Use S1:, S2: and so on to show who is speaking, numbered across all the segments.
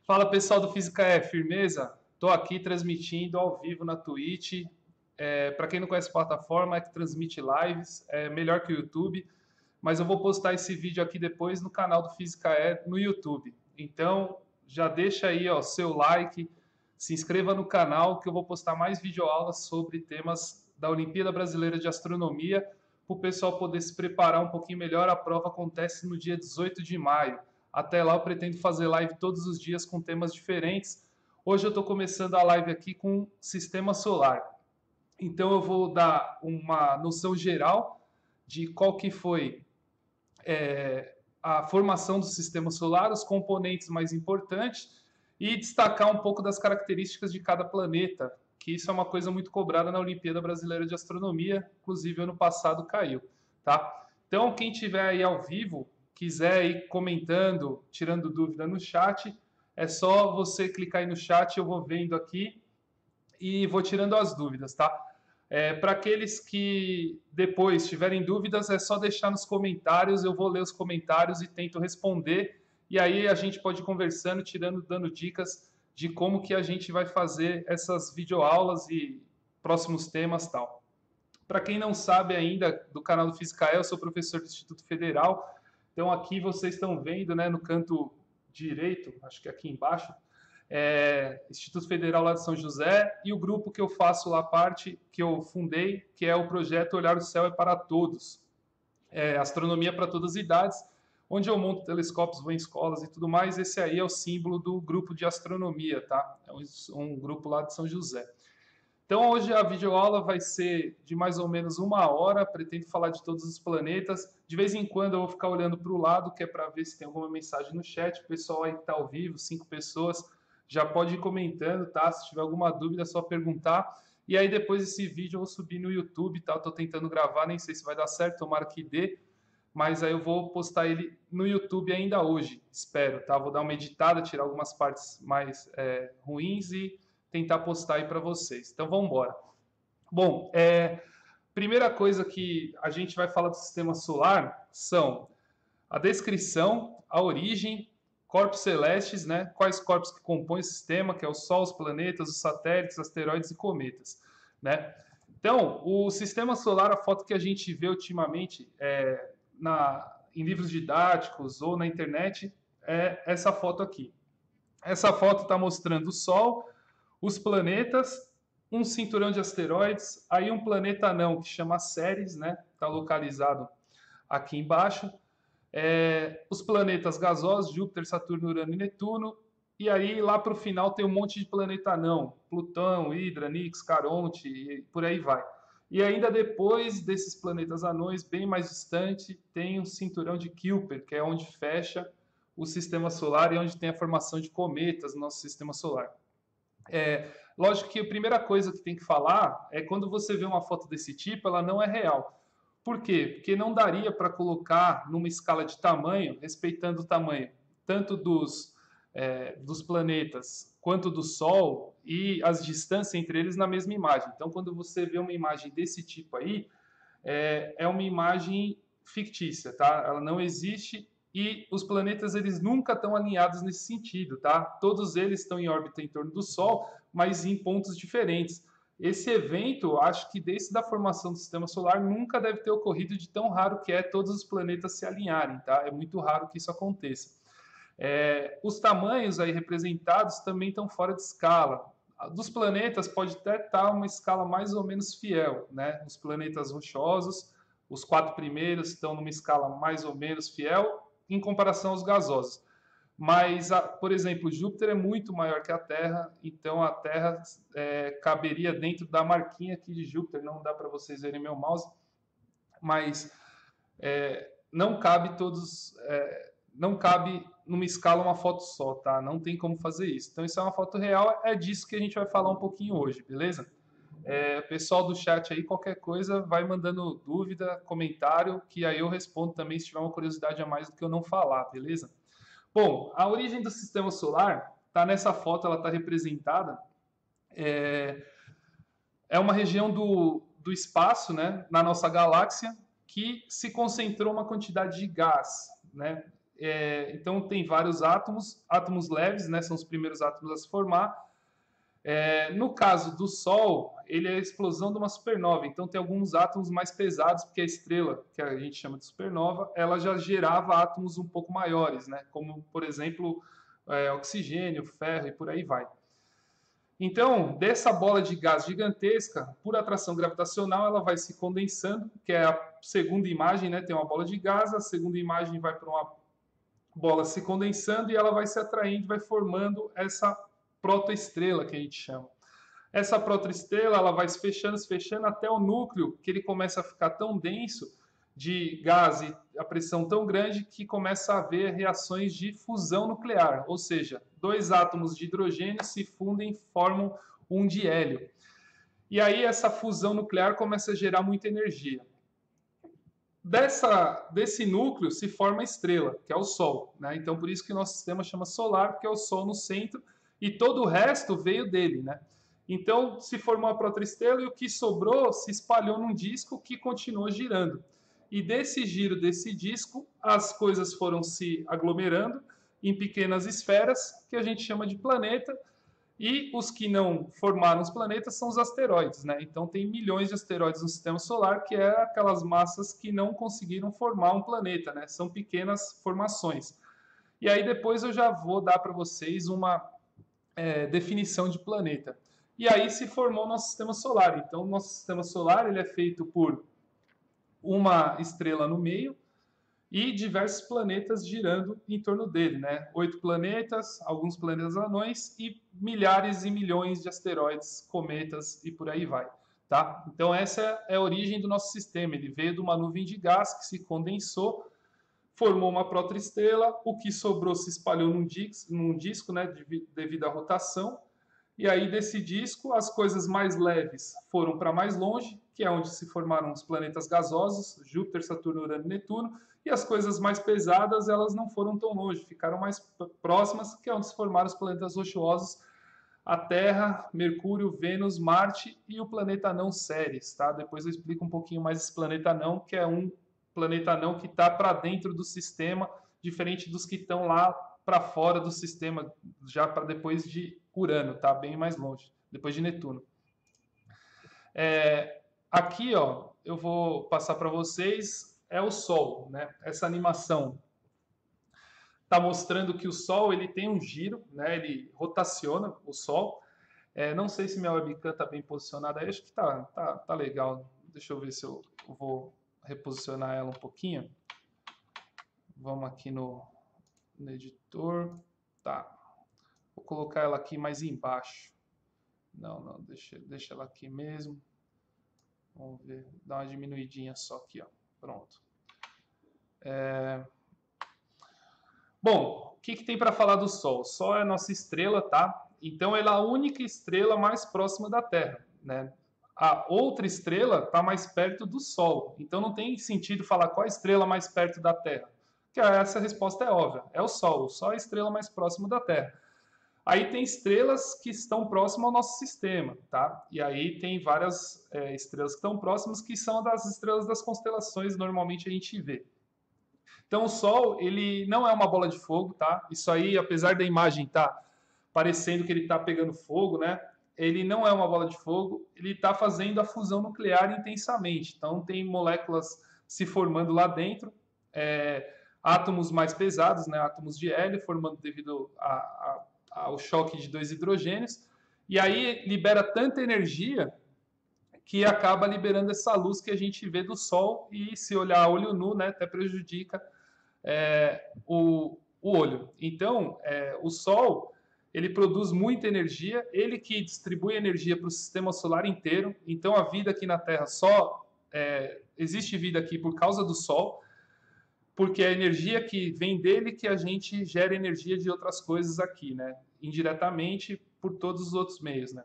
S1: Fala pessoal do Física é, firmeza? Estou aqui transmitindo ao vivo na Twitch. Para quem não conhece a plataforma, é que transmite lives, é melhor que o YouTube, mas eu vou postar esse vídeo aqui depois no canal do Física é no YouTube. Então já deixa aí ó, seu like, se inscreva no canal que eu vou postar mais videoaulas sobre temas da Olimpíada Brasileira de Astronomia para o pessoal poder se preparar um pouquinho melhor. A prova acontece no dia 18 de maio. Até lá eu pretendo fazer live todos os dias com temas diferentes. Hoje eu estou começando a live aqui com sistema solar. Então eu vou dar uma noção geral de qual que foi a formação do sistema solar, os componentes mais importantes e destacar um pouco das características de cada planeta, que isso é uma coisa muito cobrada na Olimpíada Brasileira de Astronomia, inclusive ano passado caiu, tá? Então quem tiver aí ao vivo, quiser ir comentando, tirando dúvida no chat, é só você clicar aí no chat, eu vou vendo aqui e vou tirando as dúvidas, tá? Para aqueles que depois tiverem dúvidas, é só deixar nos comentários, eu vou ler os comentários e tento responder, e aí a gente pode ir conversando, tirando, dando dicas de como que a gente vai fazer essas videoaulas e próximos temas tal. Para quem não sabe ainda do canal do Física eu sou professor do Instituto Federal, então aqui vocês estão vendo, né, no canto direito, acho que aqui embaixo, Instituto Federal lá de São José, e o grupo que eu faço lá parte, que eu fundei, que é o projeto Olhar o Céu é para Todos, Astronomia para Todas as Idades, onde eu monto telescópios, vou em escolas e tudo mais. Esse aí é o símbolo do grupo de astronomia, tá? É um grupo lá de São José. Então hoje a videoaula vai ser de mais ou menos 1 hora, pretendo falar de todos os planetas. De vez em quando eu vou ficar olhando para o lado, que é para ver se tem alguma mensagem no chat. O pessoal aí que está ao vivo, 5 pessoas, já pode ir comentando, tá? Se tiver alguma dúvida é só perguntar. E aí depois esse vídeo eu vou subir no YouTube, tá? Estou tentando gravar, nem sei se vai dar certo, tomara que dê. Mas aí eu vou postar ele no YouTube ainda hoje, espero, tá? Vou dar uma editada, tirar algumas partes mais ruins e tentar postar aí para vocês. Então vamos embora. Bom, primeira coisa que a gente vai falar do sistema solar são a descrição, a origem, corpos celestes, né? Quais corpos que compõem o sistema, que é o Sol, os planetas, os satélites, asteroides e cometas, né? Então, o sistema solar, a foto que a gente vê ultimamente em livros didáticos ou na internet, é essa foto aqui. Essa foto está mostrando o Sol, os planetas, um cinturão de asteroides, aí um planeta anão que chama Ceres, né? Está localizado aqui embaixo. Os planetas gasosos, Júpiter, Saturno, Urano e Netuno. E aí lá para o final tem um monte de planeta anão, Plutão, Hidra, Nix, Caronte e por aí vai. E ainda depois desses planetas anões, bem mais distante, tem um cinturão de Kuiper, que é onde fecha o sistema solar e onde tem a formação de cometas no nosso sistema solar. Lógico que a primeira coisa que tem que falar é quando você vê uma foto desse tipo, ela não é real. Por quê? Porque não daria para colocar numa escala de tamanho, respeitando o tamanho tanto dos planetas quanto do Sol e as distâncias entre eles na mesma imagem. Então, quando você vê uma imagem desse tipo aí, é uma imagem fictícia, tá? Ela não existe e os planetas eles nunca estão alinhados nesse sentido, tá? Todos eles estão em órbita em torno do Sol, mas em pontos diferentes. Esse evento, acho que desde a formação do Sistema Solar nunca deve ter ocorrido de tão raro que é todos os planetas se alinharem, tá? É muito raro que isso aconteça. Os tamanhos aí representados também estão fora de escala. Dos planetas pode até estar uma escala mais ou menos fiel, né? Os planetas rochosos, os 4 primeiros estão numa escala mais ou menos fiel em comparação aos gasosos. Mas, por exemplo, Júpiter é muito maior que a Terra, então a Terra caberia dentro da marquinha aqui de Júpiter. Não dá para vocês verem meu mouse, mas não cabe não cabe numa escala uma foto só, tá? Não tem como fazer isso. Então isso é uma foto real, é disso que a gente vai falar um pouquinho hoje, beleza? Pessoal do chat aí, qualquer coisa, vai mandando dúvida, comentário, que aí eu respondo também se tiver uma curiosidade a mais do que eu não falar, beleza? Bom, a origem do sistema solar tá nessa foto, ela está representada. É uma região do espaço, né, na nossa galáxia, que se concentrou uma quantidade de gás, né? Então tem vários átomos leves, né, são os primeiros átomos a se formar. No caso do Sol, ele é a explosão de uma supernova, então tem alguns átomos mais pesados, porque a estrela, que a gente chama de supernova, ela já gerava átomos um pouco maiores, né, como, por exemplo, oxigênio, ferro e por aí vai. Então, dessa bola de gás gigantesca, por atração gravitacional, ela vai se condensando, que é a segunda imagem, né? Tem uma bola de gás, a segunda imagem vai para uma bola se condensando e ela vai se atraindo, vai formando essa protoestrela que a gente chama. Essa protoestrela, ela vai se fechando até o núcleo, que ele começa a ficar tão denso de gás e a pressão tão grande que começa a haver reações de fusão nuclear, ou seja, dois átomos de hidrogênio se fundem e formam um de hélio. E aí essa fusão nuclear começa a gerar muita energia. Desse núcleo se forma a estrela, que é o Sol, né? Então por isso que o nosso sistema chama solar, porque é o Sol no centro e todo o resto veio dele, né? Então se formou a protoestrela e o que sobrou se espalhou num disco que continuou girando. E desse giro desse disco, as coisas foram se aglomerando em pequenas esferas, que a gente chama de planeta, e os que não formaram os planetas são os asteroides, né? Então tem milhões de asteroides no sistema solar, que é aquelas massas que não conseguiram formar um planeta, né? São pequenas formações. E aí depois eu já vou dar para vocês uma definição de planeta. E aí se formou o nosso sistema solar. Então o nosso sistema solar ele é feito por uma estrela no meio e diversos planetas girando em torno dele, né? 8 planetas, alguns planetas anões e milhares e milhões de asteroides, cometas e por aí vai, tá? Então essa é a origem do nosso sistema. Ele veio de uma nuvem de gás que se condensou, formou uma protoestrela, o que sobrou se espalhou num disco, né, devido à rotação. E aí desse disco, as coisas mais leves foram para mais longe, que é onde se formaram os planetas gasosos, Júpiter, Saturno, Urano e Netuno, e as coisas mais pesadas, elas não foram tão longe, ficaram mais próximas, que é onde se formaram os planetas rochosos, a Terra, Mercúrio, Vênus, Marte e o planeta anão Ceres, tá? Depois eu explico um pouquinho mais esse planeta anão, que é um planeta anão que está para dentro do sistema, diferente dos que estão lá para fora do sistema, já para depois de Urano, tá? Bem mais longe, depois de Netuno. Aqui, ó, eu vou passar para vocês, é o Sol, né? Essa animação está mostrando que o Sol ele tem um giro, né? Ele rotaciona o Sol. Não sei se minha webcam está bem posicionada aí, acho que tá legal. Deixa eu ver se eu vou reposicionar ela um pouquinho. Vamos aqui no editor. Tá. Vou colocar ela aqui mais embaixo. Não, deixa ela aqui mesmo. Vamos ver, dá uma diminuidinha só aqui, ó. Pronto. Bom, o que tem para falar do Sol? O Sol é a nossa estrela, tá? Então ela é a única estrela mais próxima da Terra, né? A outra estrela está mais perto do Sol. Então não tem sentido falar qual a estrela mais perto da Terra. Porque essa resposta é óbvia. É o Sol. O Sol é a estrela mais próxima da Terra. Aí tem estrelas que estão próximas ao nosso sistema, tá? E aí tem várias estrelas que estão próximas, que são das estrelas das constelações, normalmente a gente vê. Então o Sol, ele não é uma bola de fogo, tá? Isso aí, apesar da imagem estar parecendo que ele está pegando fogo, né? Ele não é uma bola de fogo, ele está fazendo a fusão nuclear intensamente. Então tem moléculas se formando lá dentro, átomos mais pesados, né? Átomos de hélio, formando devido ao choque de dois hidrogênios, e aí libera tanta energia que acaba liberando essa luz que a gente vê do Sol e, se olhar a olho nu, né, até prejudica o olho. Então, o Sol, ele produz muita energia, ele que distribui energia para o sistema solar inteiro. Então, a vida aqui na Terra existe vida aqui por causa do Sol, porque é a energia que vem dele que a gente gera energia de outras coisas aqui, né? Indiretamente por todos os outros meios, né?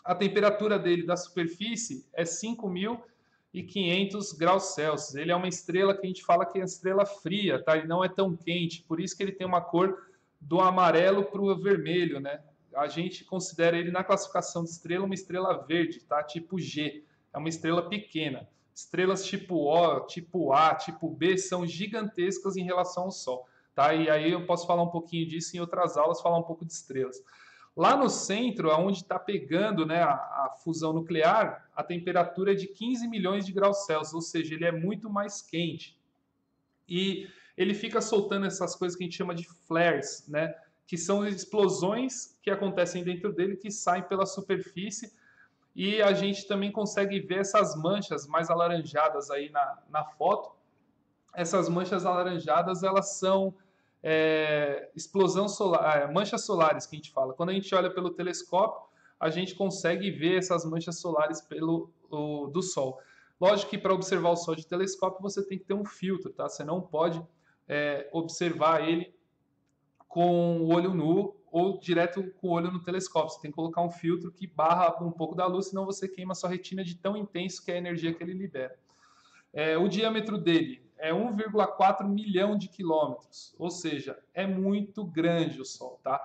S1: A temperatura dele da superfície é 5.500 graus Celsius. Ele é uma estrela que a gente fala que é estrela fria, tá? Ele não é tão quente, por isso que ele tem uma cor do amarelo para o vermelho, né? A gente considera ele na classificação de estrela uma estrela verde, tá? Tipo G. É uma estrela pequena. Estrelas tipo O, tipo A, tipo B são gigantescas em relação ao Sol. tá? E aí eu posso falar um pouquinho disso em outras aulas, falar um pouco de estrelas. Lá no centro, onde está pegando, né, a fusão nuclear, a temperatura é de 15 milhões de graus Celsius, ou seja, ele é muito mais quente. E ele fica soltando essas coisas que a gente chama de flares, né, que são explosões que acontecem dentro dele, que saem pela superfície, e a gente também consegue ver essas manchas mais alaranjadas aí na foto. Essas manchas alaranjadas, elas são explosão solar, manchas solares que a gente fala. Quando a gente olha pelo telescópio, a gente consegue ver essas manchas solares do Sol. Lógico que para observar o Sol de telescópio você tem que ter um filtro, tá? Você não pode observar ele com o olho nu ou direto com o olho no telescópio. Você tem que colocar um filtro que barra um pouco da luz, senão você queima sua retina de tão intenso que é a energia que ele libera. O diâmetro dele é 1,4 milhão de quilômetros, ou seja, é muito grande o Sol, tá?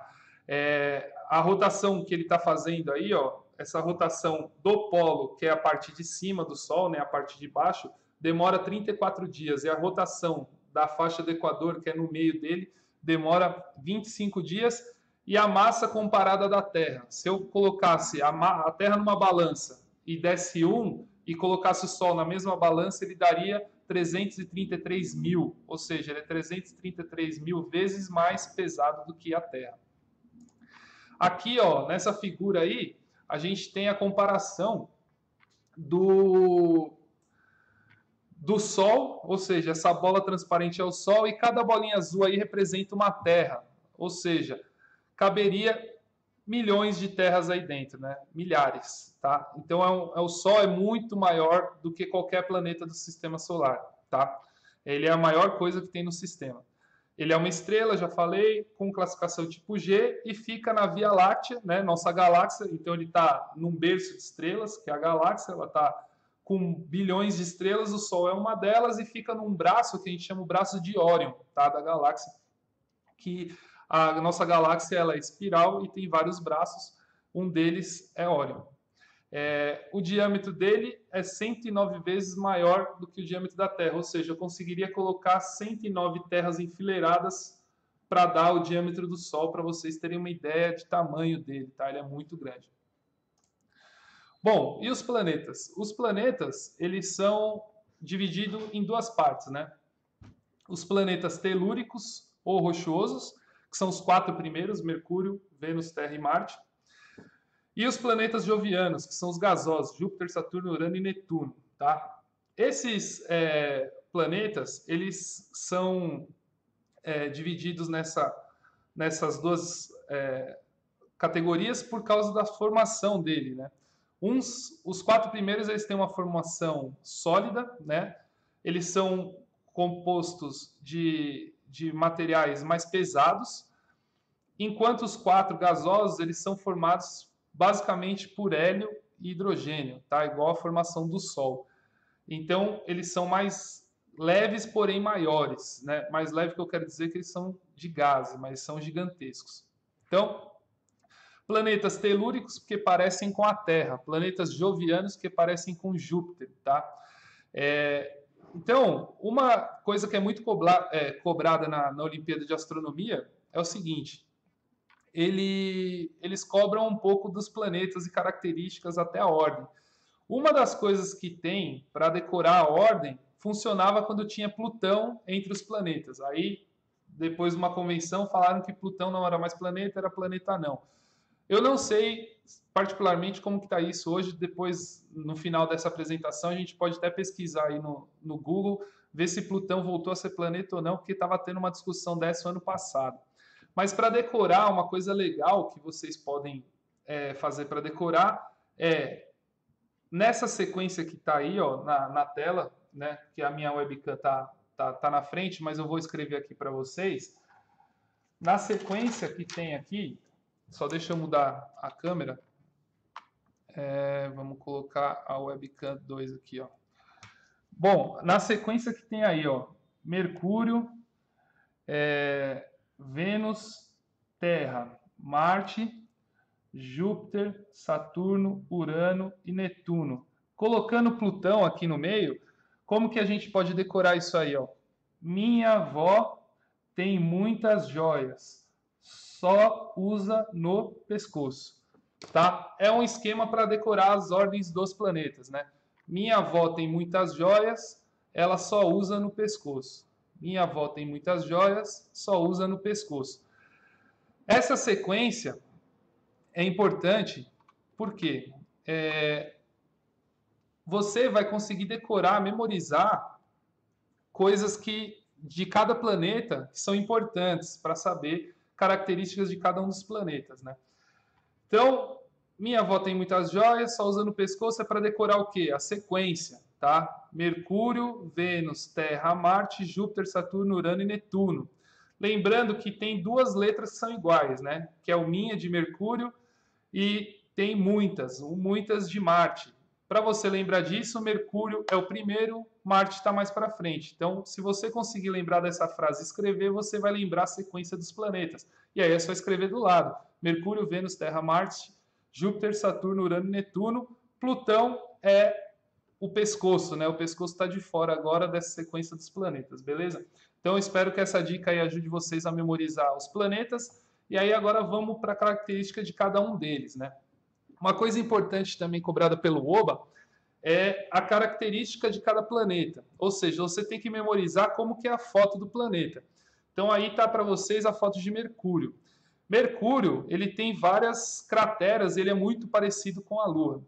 S1: A rotação que ele está fazendo aí, ó, essa rotação do polo, que é a parte de cima do Sol, né, a parte de baixo, demora 34 dias, e a rotação da faixa do Equador, que é no meio dele, demora 25 dias, e a massa comparada da Terra. Se eu colocasse a Terra numa balança e desse 1, e colocasse o Sol na mesma balança, ele daria 333 mil, ou seja, ele é 333 mil vezes mais pesado do que a Terra. Aqui, ó, nessa figura aí, a gente tem a comparação do Sol, ou seja, essa bola transparente é o Sol, e cada bolinha azul aí representa uma Terra, ou seja, caberia milhões de terras aí dentro, né? Milhares, tá? Então o Sol é muito maior do que qualquer planeta do Sistema Solar, tá? Ele é a maior coisa que tem no sistema. Ele é uma estrela, já falei, com classificação tipo G e fica na Via Láctea, né? Nossa galáxia. Então ele está num berço de estrelas, que é a galáxia. Ela está com bilhões de estrelas. O Sol é uma delas e fica num braço que a gente chama o braço de Órion, tá? Da galáxia, que a nossa galáxia ela é espiral e tem vários braços, um deles é Órion. O diâmetro dele é 109 vezes maior do que o diâmetro da Terra, ou seja, eu conseguiria colocar 109 terras enfileiradas para dar o diâmetro do Sol, para vocês terem uma ideia de tamanho dele, tá? Ele é muito grande. Bom, e os planetas? Os planetas, eles são divididos em duas partes, né? Os planetas telúricos ou rochosos, que são os 4 primeiros, Mercúrio, Vênus, Terra e Marte. E os planetas jovianos, que são os gasosos, Júpiter, Saturno, Urano e Netuno. Tá? Esses planetas, eles são divididos nessas duas categorias por causa da formação dele. Né? Os 4 primeiros eles têm uma formação sólida, né? Eles são compostos de materiais mais pesados, enquanto os 4 gasosos eles são formados basicamente por hélio e hidrogênio, tá? Igual a formação do Sol. Então, eles são mais leves, porém maiores, né? Mais leve que eu quero dizer que eles são de gás, mas são gigantescos. Então, planetas telúricos que parecem com a Terra, planetas jovianos que parecem com Júpiter, tá? Então, uma coisa que é muito cobrada na Olimpíada de Astronomia é o seguinte: eles cobram um pouco dos planetas e características até a ordem. Uma das coisas que tem para decorar a ordem funcionava quando tinha Plutão entre os planetas. Aí, depois de uma convenção, falaram que Plutão não era mais planeta, era planeta não. Eu não sei particularmente como que está isso hoje. Depois, no final dessa apresentação, a gente pode até pesquisar aí no Google, ver se Plutão voltou a ser planeta ou não, porque estava tendo uma discussão dessa ano passado. Mas para decorar, uma coisa legal que vocês podem fazer para decorar nessa sequência que está aí ó, na tela, né, que a minha webcam tá na frente, mas eu vou escrever aqui para vocês. Na sequência que tem aqui, só deixa eu mudar a câmera. Vamos colocar a webcam 2 aqui, ó. Bom, na sequência que tem aí, ó, Mercúrio, Vênus, Terra, Marte, Júpiter, Saturno, Urano e Netuno. Colocando Plutão aqui no meio, como que a gente pode decorar isso aí, ó? Minha avó tem muitas joias, só usa no pescoço, tá? É um esquema para decorar as ordens dos planetas, né? Minha avó tem muitas joias, ela só usa no pescoço. Minha avó tem muitas joias, só usa no pescoço. Essa sequência é importante porque você vai conseguir decorar, memorizar coisas que de cada planeta que são importantes para saber características de cada um dos planetas, né? Então, minha avó tem muitas joias, só usa no pescoço é para decorar o quê? A sequência, tá? Mercúrio, Vênus, Terra, Marte, Júpiter, Saturno, Urano e Netuno. Lembrando que tem duas letras que são iguais, né? Que é o minha de Mercúrio e tem muitas de Marte. Para você lembrar disso, Mercúrio é o primeiro, Marte está mais para frente. Então, se você conseguir lembrar dessa frase e escrever, você vai lembrar a sequência dos planetas. E aí é só escrever do lado. Mercúrio, Vênus, Terra, Marte, Júpiter, Saturno, Urano e Netuno. Plutão é o pescoço, né? O pescoço está de fora agora dessa sequência dos planetas, beleza? Então, eu espero que essa dica aí ajude vocês a memorizar os planetas. E aí agora vamos para a característica de cada um deles, né? Uma coisa importante também cobrada pelo OBA é a característica de cada planeta. Ou seja, você tem que memorizar como que é a foto do planeta. Então aí está para vocês a foto de Mercúrio. Mercúrio, ele tem várias crateras, ele é muito parecido com a Lua.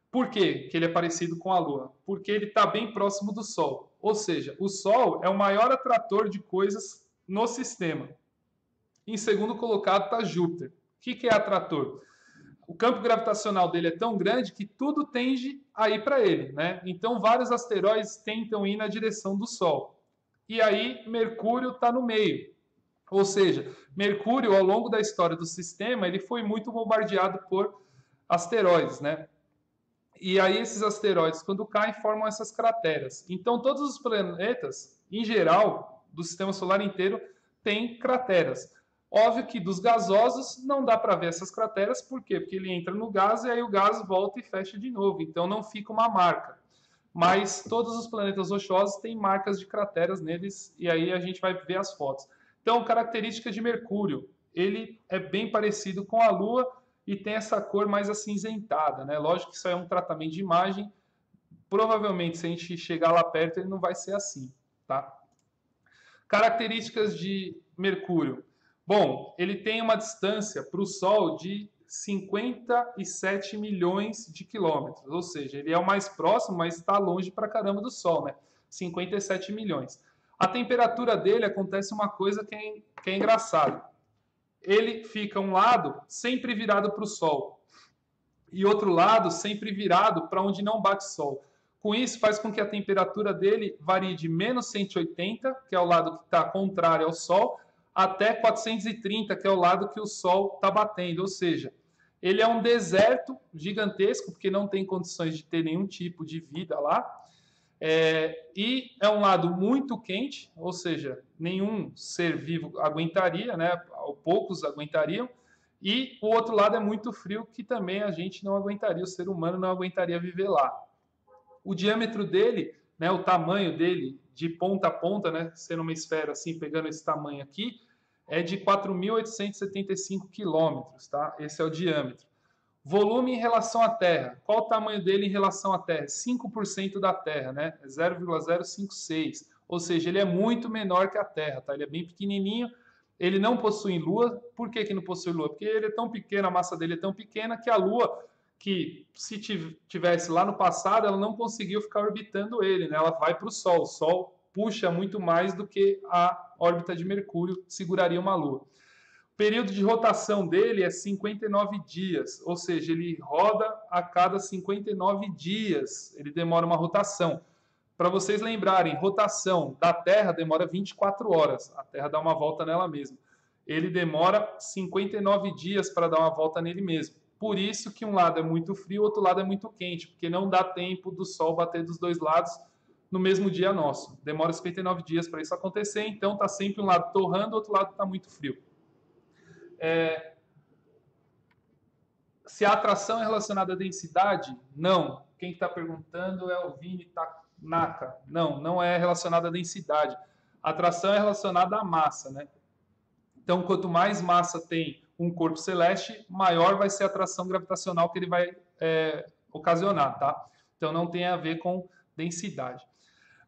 S1: Por que ele é parecido com a Lua? Porque ele está bem próximo do Sol. Ou seja, o Sol é o maior atrator de coisas no sistema. Em segundo colocado está Júpiter. O que é atrator? O campo gravitacional dele é tão grande que tudo tende a ir para ele, né? Então vários asteroides tentam ir na direção do Sol. E aí Mercúrio está no meio. Ou seja, Mercúrio, ao longo da história do sistema, ele foi muito bombardeado por asteroides, né? E aí esses asteroides, quando caem, formam essas crateras. Então todos os planetas, em geral, do sistema solar inteiro, têm crateras. Óbvio que dos gasosos não dá para ver essas crateras, por quê? Porque ele entra no gás e aí o gás volta e fecha de novo, então não fica uma marca. Mas todos os planetas rochosos têm marcas de crateras neles e aí a gente vai ver as fotos. Então, característica de Mercúrio, ele é bem parecido com a Lua e tem essa cor mais acinzentada, né? Lógico que isso é um tratamento de imagem, provavelmente se a gente chegar lá perto ele não vai ser assim, tá? Características de Mercúrio. Bom, ele tem uma distância para o Sol de 57 milhões de quilômetros, ou seja, ele é o mais próximo, mas está longe pra caramba do Sol, né? 57 milhões. A temperatura dele acontece uma coisa que é engraçada. Ele fica um lado sempre virado para o Sol e outro lado sempre virado para onde não bate Sol. Com isso, faz com que a temperatura dele varie de menos 180, que é o lado que está contrário ao Sol, até 430, que é o lado que o Sol está batendo. Ou seja, ele é um deserto gigantesco, porque não tem condições de ter nenhum tipo de vida lá. E é um lado muito quente, ou seja, nenhum ser vivo aguentaria, né? Poucos aguentariam. E o outro lado é muito frio, que também a gente não aguentaria, o ser humano não aguentaria viver lá. O diâmetro dele, né, o tamanho dele, de ponta a ponta, né, sendo uma esfera assim, pegando esse tamanho aqui, é de 4.875 quilômetros, tá? Esse é o diâmetro. Volume em relação à Terra. Qual o tamanho dele em relação à Terra? 5% da Terra, né? 0,056. Ou seja, ele é muito menor que a Terra, tá? Ele é bem pequenininho. Ele não possui Lua. Por que que não possui Lua? Porque ele é tão pequeno, a massa dele é tão pequena que a Lua, que se tivesse lá no passado, ela não conseguiu ficar orbitando ele, né? Ela vai para o Sol. O Sol puxa muito mais do que a órbita de Mercúrio seguraria uma Lua. O período de rotação dele é 59 dias, ou seja, ele roda a cada 59 dias. Ele demora uma rotação. Para vocês lembrarem, rotação da Terra demora 24 horas. A Terra dá uma volta nela mesma. Ele demora 59 dias para dar uma volta nele mesmo. Por isso que um lado é muito frio, o outro lado é muito quente, porque não dá tempo do Sol bater dos dois lados no mesmo dia nosso. Demora 59 dias para isso acontecer, então está sempre um lado torrando, o outro lado está muito frio. Se a atração é relacionada à densidade, não. Quem está perguntando é o Vini Tanaka. Não, não é relacionada à densidade. A atração é relacionada à massa, né? Então, quanto mais massa tem um corpo celeste, maior vai ser a atração gravitacional que ele vai ocasionar, tá? Então, não tem a ver com densidade.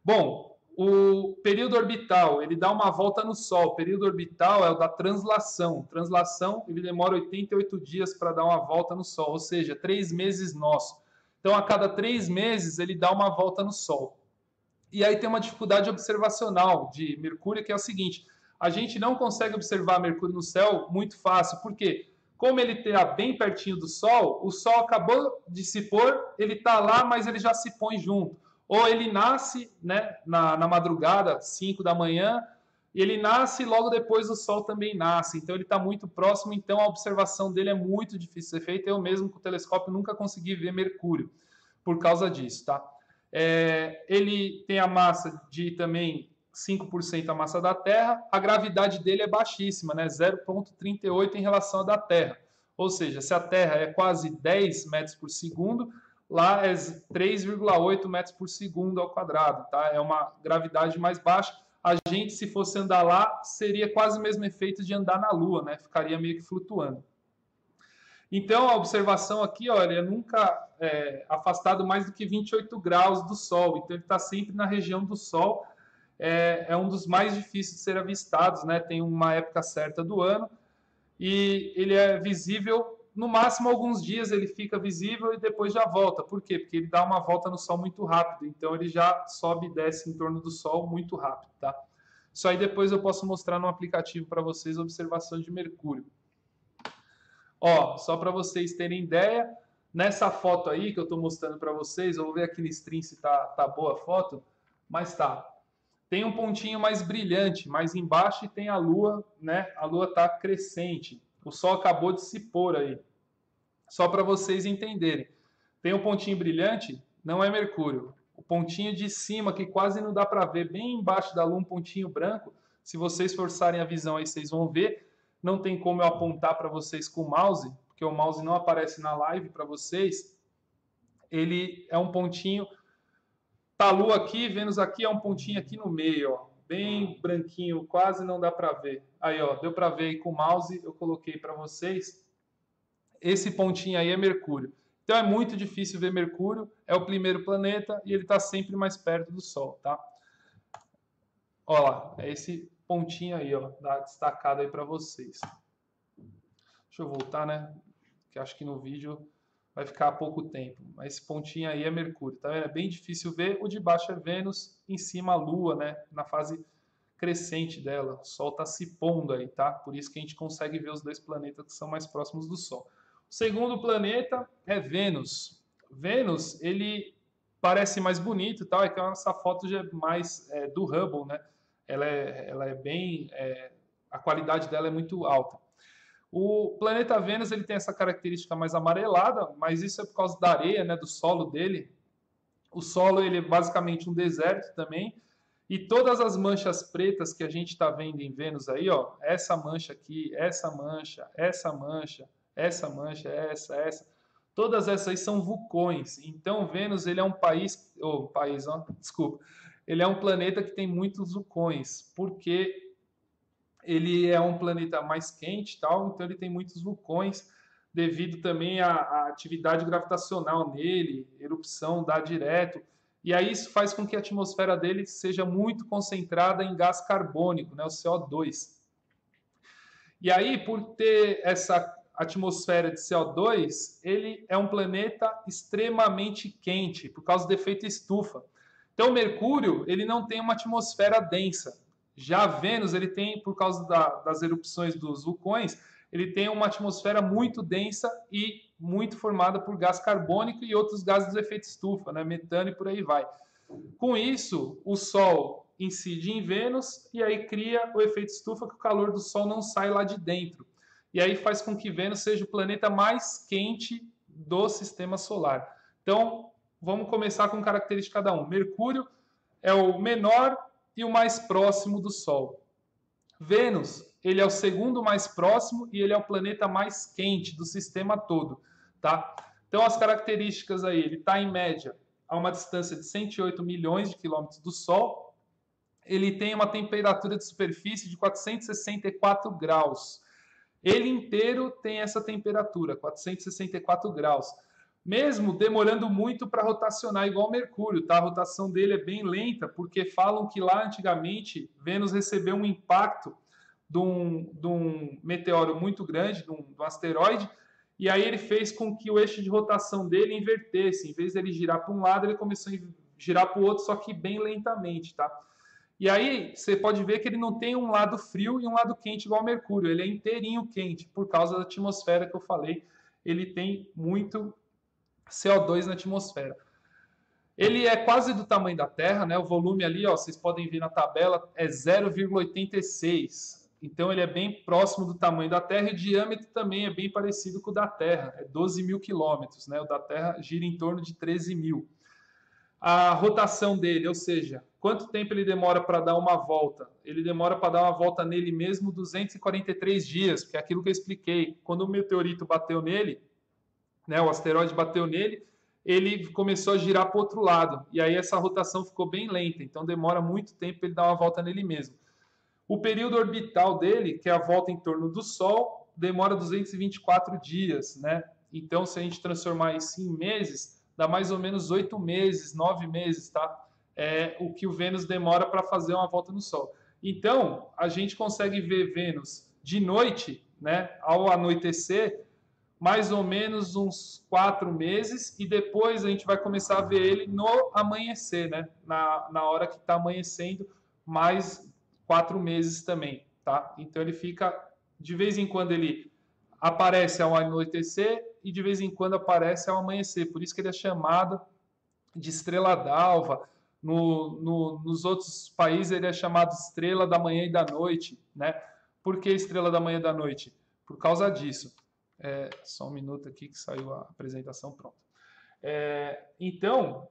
S1: Bom, o período orbital, ele dá uma volta no Sol. O período orbital é o da translação. Translação, ele demora 88 dias para dar uma volta no Sol, ou seja, 3 meses nosso. Então, a cada 3 meses, ele dá uma volta no Sol. E aí tem uma dificuldade observacional de Mercúrio, que é o seguinte: a gente não consegue observar Mercúrio no céu muito fácil, porque como ele está bem pertinho do Sol, o Sol acabou de se pôr, ele está lá, mas ele já se põe junto. Ou ele nasce, né, na madrugada, 5 da manhã, e ele nasce e logo depois o Sol também nasce. Então ele está muito próximo, então a observação dele é muito difícil de ser feita. Eu mesmo com o telescópio nunca consegui ver Mercúrio por causa disso, tá? Ele tem a massa de também 5% a massa da Terra, a gravidade dele é baixíssima, né? 0,38 em relação à da Terra. Ou seja, se a Terra é quase 10 metros por segundo, lá é 3,8 metros por segundo ao quadrado, tá? É uma gravidade mais baixa. A gente, se fosse andar lá, seria quase o mesmo efeito de andar na Lua, né? Ficaria meio que flutuando. Então, a observação aqui, olha, nunca afastado mais do que 28 graus do Sol. Então, ele está sempre na região do Sol. É um dos mais difíceis de ser avistados, né? Tem uma época certa do ano. E ele é visível, no máximo, alguns dias ele fica visível e depois já volta. Por quê? Porque ele dá uma volta no Sol muito rápido. Então, ele já sobe e desce em torno do Sol muito rápido, tá? Isso aí depois eu posso mostrar no aplicativo para vocês, observação de Mercúrio. Ó, só para vocês terem ideia, nessa foto aí que eu estou mostrando para vocês, eu vou ver aqui no stream se tá boa a foto, mas tá. Tem um pontinho mais brilhante, mais embaixo e tem a Lua, né? A Lua está crescente. O Sol acabou de se pôr aí. Só para vocês entenderem. Tem um pontinho brilhante, não é Mercúrio. O pontinho de cima, que quase não dá para ver, bem embaixo da Lua, um pontinho branco. Se vocês forçarem a visão aí, vocês vão ver. Não tem como eu apontar para vocês com o mouse, porque o mouse não aparece na live para vocês. Ele é um pontinho. Tá a Lua aqui, Vênus aqui, é um pontinho aqui no meio, ó, bem branquinho, quase não dá para ver. Aí, ó, deu para ver aí com o mouse, eu coloquei para vocês. Esse pontinho aí é Mercúrio. Então é muito difícil ver Mercúrio, é o primeiro planeta e ele está sempre mais perto do Sol, tá? Ó lá, é esse pontinho aí, ó, dá destacado aí para vocês. Deixa eu voltar, né? Que acho que no vídeo vai ficar há pouco tempo. Mas esse pontinho aí é Mercúrio, tá vendo? É bem difícil ver. O de baixo é Vênus, em cima a Lua, né? Na fase crescente dela. O Sol está se pondo aí, tá? Por isso que a gente consegue ver os dois planetas que são mais próximos do Sol. O segundo planeta é Vênus. Vênus, ele parece mais bonito e tal, é que essa foto já é mais do Hubble, né? Ela é bem... a qualidade dela é muito alta. O planeta Vênus ele tem essa característica mais amarelada, mas isso é por causa da areia, né, do solo dele. O solo ele é basicamente um deserto também. E todas as manchas pretas que a gente está vendo em Vênus aí, ó, essa mancha aqui, essa mancha, essa mancha, essa mancha, essa, todas essas aí são vulcões. Então Vênus ele é um ele é um planeta que tem muitos vulcões, porque ele é um planeta mais quente, tal, então ele tem muitos vulcões, devido também à atividade gravitacional nele, erupção dá direto, e aí isso faz com que a atmosfera dele seja muito concentrada em gás carbônico, né, o CO2. E aí, por ter essa atmosfera de CO2, ele é um planeta extremamente quente, por causa do efeito estufa. Então, Mercúrio, ele não tem uma atmosfera densa. Já Vênus, ele tem, por causa das erupções dos vulcões, ele tem uma atmosfera muito densa e muito formada por gás carbônico e outros gases do efeito estufa, né? Metano e por aí vai. Com isso, o Sol incide em Vênus e aí cria o efeito estufa, que o calor do Sol não sai lá de dentro. E aí faz com que Vênus seja o planeta mais quente do sistema solar. Então, vamos começar com característica cada um. Mercúrio é o menor e o mais próximo do Sol. Vênus, ele é o segundo mais próximo e ele é o planeta mais quente do sistema todo, tá? Então, as características aí, ele está em média a uma distância de 108 milhões de quilômetros do Sol. ele tem uma temperatura de superfície de 464 graus. Ele inteiro tem essa temperatura, 464 graus. Mesmo demorando muito para rotacionar, igual o Mercúrio, tá? A rotação dele é bem lenta, porque falam que lá antigamente Vênus recebeu um impacto de um meteoro muito grande, de um asteroide, e aí ele fez com que o eixo de rotação dele invertesse. Em vez dele girar para um lado, ele começou a girar para o outro, só que bem lentamente, tá? E aí você pode ver que ele não tem um lado frio e um lado quente igual ao Mercúrio. Ele é inteirinho quente, por causa da atmosfera que eu falei. Ele tem muito CO2 na atmosfera. Ele é quase do tamanho da Terra, né? O volume ali, ó, vocês podem ver na tabela, é 0,86. Então ele é bem próximo do tamanho da Terra e o diâmetro também é bem parecido com o da Terra, é 12 mil quilômetros, né? O da Terra gira em torno de 13 mil. A rotação dele, ou seja, quanto tempo ele demora para dar uma volta? Ele demora para dar uma volta nele mesmo 243 dias, porque é aquilo que eu expliquei. Quando o meteorito bateu nele, né, o asteroide bateu nele, ele começou a girar para o outro lado. E aí essa rotação ficou bem lenta, então demora muito tempo para ele dar uma volta nele mesmo. O período orbital dele, que é a volta em torno do Sol, demora 224 dias, né? Então, se a gente transformar isso em meses, dá mais ou menos 8 meses, 9 meses, tá? É o que o Vênus demora para fazer uma volta no Sol. Então, a gente consegue ver Vênus de noite, né? Ao anoitecer, mais ou menos uns 4 meses, e depois a gente vai começar a ver ele no amanhecer, né? Na hora que está amanhecendo, mais 4 meses também, tá? Então ele fica, de vez em quando ele aparece ao anoitecer e de vez em quando aparece ao amanhecer. Por isso que ele é chamado de estrela d'alva. Nos outros países ele é chamado estrela da manhã e da noite, né? Por que estrela da manhã e da noite? Por causa disso. Só um minuto aqui que saiu a apresentação, pronto. Então,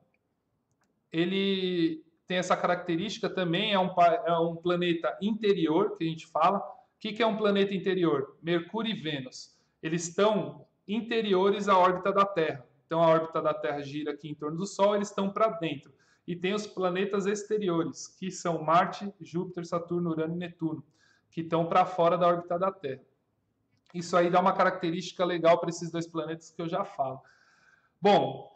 S1: ele tem essa característica também, é um planeta interior, que a gente fala. O que é um planeta interior? Mercúrio e Vênus. Eles estão interiores à órbita da Terra. Então, a órbita da Terra gira aqui em torno do Sol, eles estão para dentro. E tem os planetas exteriores, que são Marte, Júpiter, Saturno, Urano e Netuno, que estão para fora da órbita da Terra. Isso aí dá uma característica legal para esses dois planetas que eu já falo. Bom,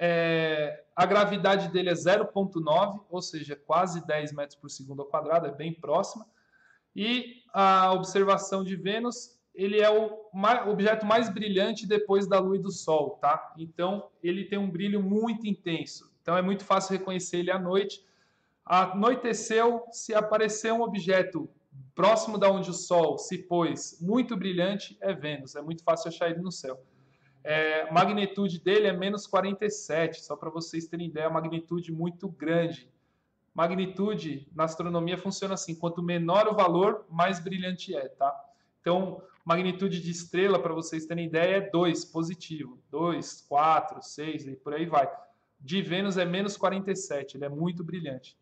S1: a gravidade dele é 0,9, ou seja, quase 10 metros por segundo ao quadrado, é bem próxima. E a observação de Vênus, ele é o objeto mais brilhante depois da Lua e do Sol, tá? Então, ele tem um brilho muito intenso. Então, é muito fácil reconhecer ele à noite. Anoiteceu, se aparecer um objeto próximo da onde o Sol se pôs, muito brilhante, é Vênus. É muito fácil achar ele no céu. A magnitude dele é menos 47, só para vocês terem ideia, é uma magnitude muito grande. Magnitude, na astronomia, funciona assim, quanto menor o valor, mais brilhante é, tá? Então, magnitude de estrela, para vocês terem ideia, é 2, positivo. 2, 4, 6, e por aí vai. De Vênus é menos 47, ele é muito brilhante.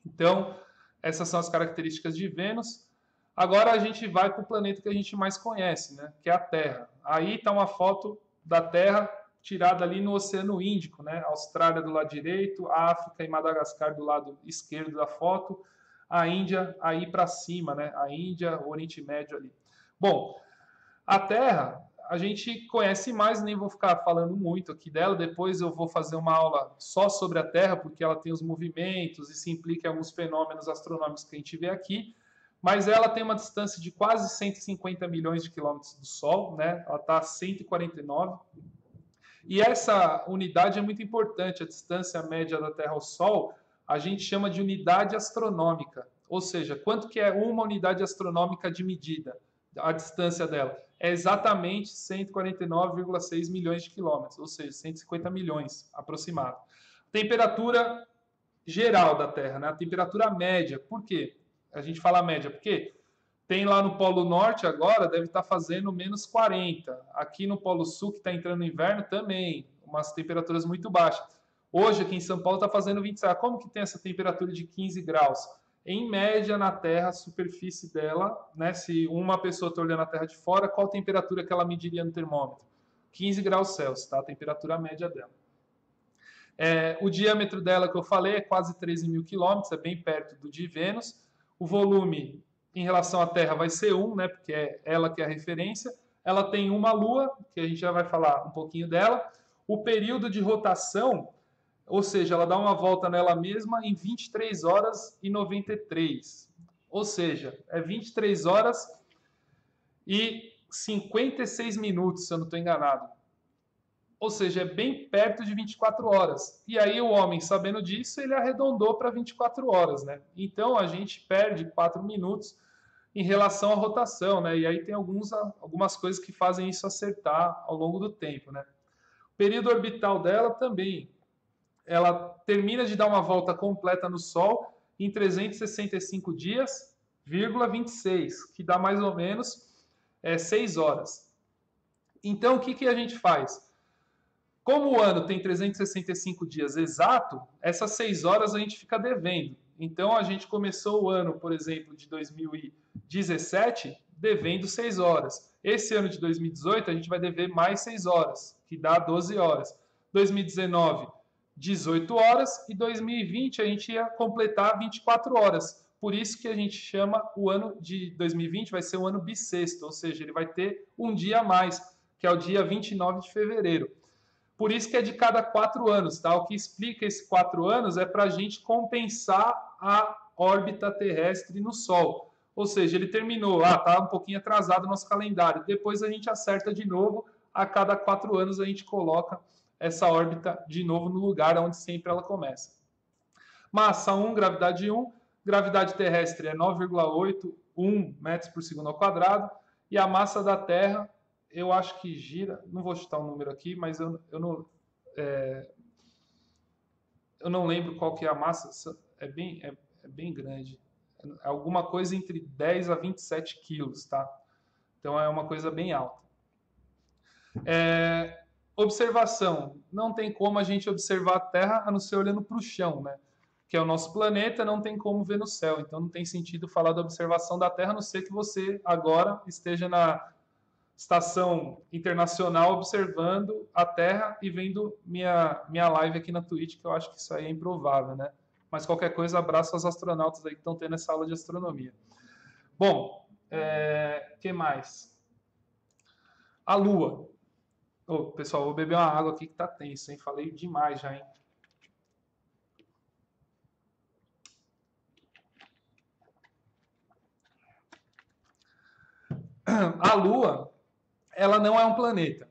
S1: Então, essas são as características de Vênus. Agora a gente vai para o planeta que a gente mais conhece, né? Que é a Terra. Aí está uma foto da Terra tirada ali no Oceano Índico, né? Austrália do lado direito, África e Madagascar do lado esquerdo da foto, a Índia aí para cima, né? A Índia, o Oriente Médio ali. Bom, a Terra a gente conhece mais, nem vou ficar falando muito aqui dela. Depois eu vou fazer uma aula só sobre a Terra, porque ela tem os movimentos e se implica em alguns fenômenos astronômicos que a gente vê aqui. Mas ela tem uma distância de quase 150 milhões de quilômetros do Sol, né? Ela está a 149. E essa unidade é muito importante, a distância média da Terra ao Sol, a gente chama de unidade astronômica. Ou seja, quanto que é uma unidade astronômica de medida, a distância dela? É exatamente 149,6 milhões de quilômetros, ou seja, 150 milhões aproximado. Temperatura geral da Terra, né? A temperatura média. Por quê? A gente fala média porque tem lá no Polo Norte agora, deve estar fazendo menos 40. Aqui no Polo Sul, que está entrando no inverno, também, umas temperaturas muito baixas. Hoje, aqui em São Paulo, está fazendo 27. Como que tem essa temperatura de 15 graus? Em média, na Terra, a superfície dela, né? Se uma pessoa está olhando a Terra de fora, qual a temperatura que ela mediria no termômetro? 15 graus Celsius, tá? A temperatura média dela. O diâmetro dela que eu falei é quase 13 mil quilômetros, é bem perto do de Vênus. O volume em relação à Terra vai ser 1, né, porque é ela que é a referência. Ela tem uma lua, que a gente já vai falar um pouquinho dela. O período de rotação, ou seja, ela dá uma volta nela mesma em 23 horas e 93. Ou seja, é 23 horas e 56 minutos, se eu não estou enganado. Ou seja, é bem perto de 24 horas. E aí o homem, sabendo disso, ele arredondou para 24 horas, né? Então a gente perde 4 minutos em relação à rotação, né? E aí tem algumas coisas que fazem isso acertar ao longo do tempo, né? O período orbital dela também, ela termina de dar uma volta completa no Sol em 365 dias, 26, que dá mais ou menos 6 horas. Então o que a gente faz? Como o ano tem 365 dias exato, essas 6 horas a gente fica devendo. Então a gente começou o ano, por exemplo, de 2017 devendo 6 horas. Esse ano de 2018 a gente vai dever mais 6 horas, que dá 12 horas. 2019, 18 horas e 2020 a gente ia completar 24 horas. Por isso que a gente chama o ano de 2020 vai ser o ano bissexto, ou seja, ele vai ter um dia a mais, que é o dia 29 de fevereiro. Por isso que é de cada 4 anos, tá? O que explica esses 4 anos é para a gente compensar a órbita terrestre no Sol. Ou seja, ele terminou, tá um pouquinho atrasado o nosso calendário. Depois a gente acerta de novo, a cada 4 anos a gente coloca essa órbita de novo no lugar onde sempre ela começa. Massa 1, gravidade 1, gravidade terrestre é 9,81 metros por segundo ao quadrado, e a massa da Terra, eu acho que gira, não vou chutar um número aqui, mas eu não lembro qual que é a massa, é bem grande. É alguma coisa entre 10 a 27 quilos, tá? Então é uma coisa bem alta. Observação. Não tem como a gente observar a Terra a não ser olhando para o chão, né? Que é o nosso planeta, não tem como ver no céu. Então não tem sentido falar da observação da Terra, a não ser que você agora esteja na estação internacional observando a Terra e vendo minha live aqui na Twitch, que eu acho que isso aí é improvável, né? Mas qualquer coisa, abraço aos astronautas aí que estão tendo essa aula de astronomia. Bom, que mais? A Lua. Pessoal, vou beber uma água aqui que tá tenso, hein? Falei demais já, hein? A Lua, ela não é um planeta.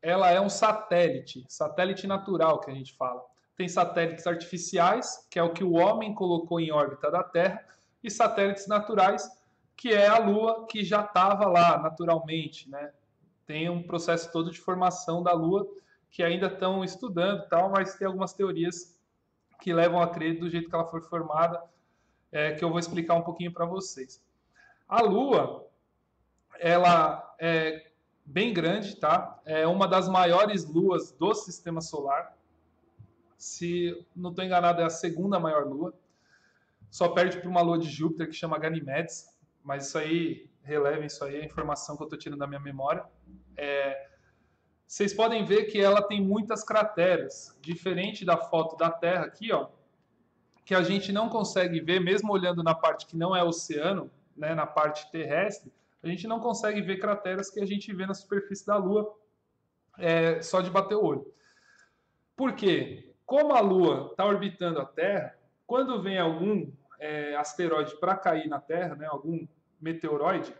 S1: Ela é um satélite natural que a gente fala. Tem satélites artificiais, que é o que o homem colocou em órbita da Terra, e satélites naturais, que é a Lua, que já estava lá naturalmente, né? Tem um processo todo de formação da Lua, que ainda estão estudando, tal, mas tem algumas teorias que levam a crer do jeito que ela foi formada, que eu vou explicar um pouquinho para vocês. A Lua, ela é bem grande, tá? É uma das maiores luas do Sistema Solar. Se não estou enganado, é a segunda maior lua. Só perde para uma lua de Júpiter que chama Ganimedes, mas isso aí, relevem isso aí, é a informação que eu estou tirando da minha memória. Vocês podem ver que ela tem muitas crateras, diferente da foto da Terra aqui, ó, que a gente não consegue ver, mesmo olhando na parte que não é oceano, né, na parte terrestre, a gente não consegue ver crateras que a gente vê na superfície da Lua só de bater o olho. Por quê? Como a Lua está orbitando a Terra, quando vem algum asteroide para cair na Terra, né, algum meteoroide,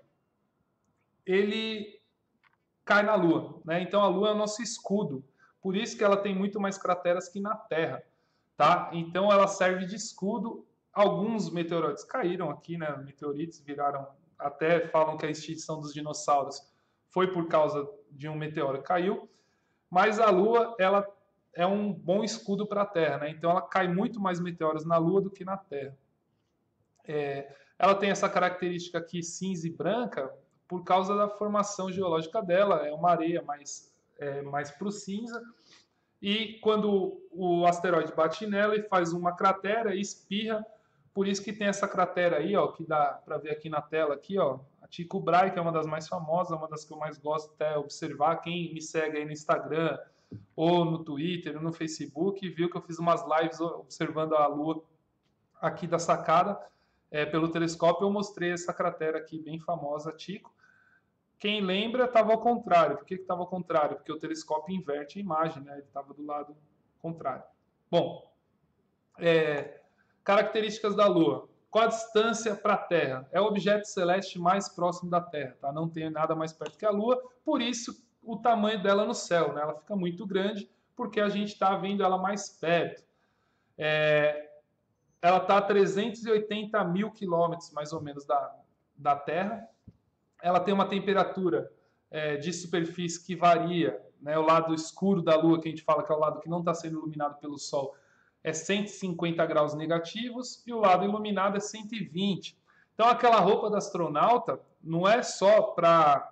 S1: ele cai na Lua, né? Então a Lua é o nosso escudo. Por isso que ela tem muito mais crateras que na Terra, tá? Então ela serve de escudo. Alguns meteoroides caíram aqui, né? Meteoritos viraram, até falam que a extinção dos dinossauros foi por causa de um meteoro que caiu. Mas a Lua, ela é um bom escudo para a Terra, né? Então ela cai muito mais meteoros na Lua do que na Terra. Ela tem essa característica aqui cinza e branca por causa da formação geológica dela. É uma areia mais para o cinza. E quando o asteroide bate nela e faz uma cratera e espirra, por isso que tem essa cratera aí, ó, que dá para ver aqui na tela, aqui, ó, a Tycho Brahe, que é uma das mais famosas, uma das que eu mais gosto até observar. Quem me segue aí no Instagram ou no Twitter, ou no Facebook, viu que eu fiz umas lives observando a Lua aqui da sacada, pelo telescópio. Eu mostrei essa cratera aqui bem famosa, Tycho. Quem lembra, estava ao contrário. Por que estava ao contrário? Porque o telescópio inverte a imagem, né? Ele estava do lado contrário. Bom, características da Lua. Qual a distância para a Terra? É o objeto celeste mais próximo da Terra, tá? Não tem nada mais perto que a Lua, por isso o tamanho dela no céu, né? Ela fica muito grande porque a gente está vendo ela mais perto. Ela está a 380 mil quilômetros, mais ou menos, da Terra. Ela tem uma temperatura de superfície que varia, né? O lado escuro da Lua, que a gente fala que é o lado que não está sendo iluminado pelo Sol, é 150 graus negativos, e o lado iluminado é 120. Então, aquela roupa do astronauta não é só para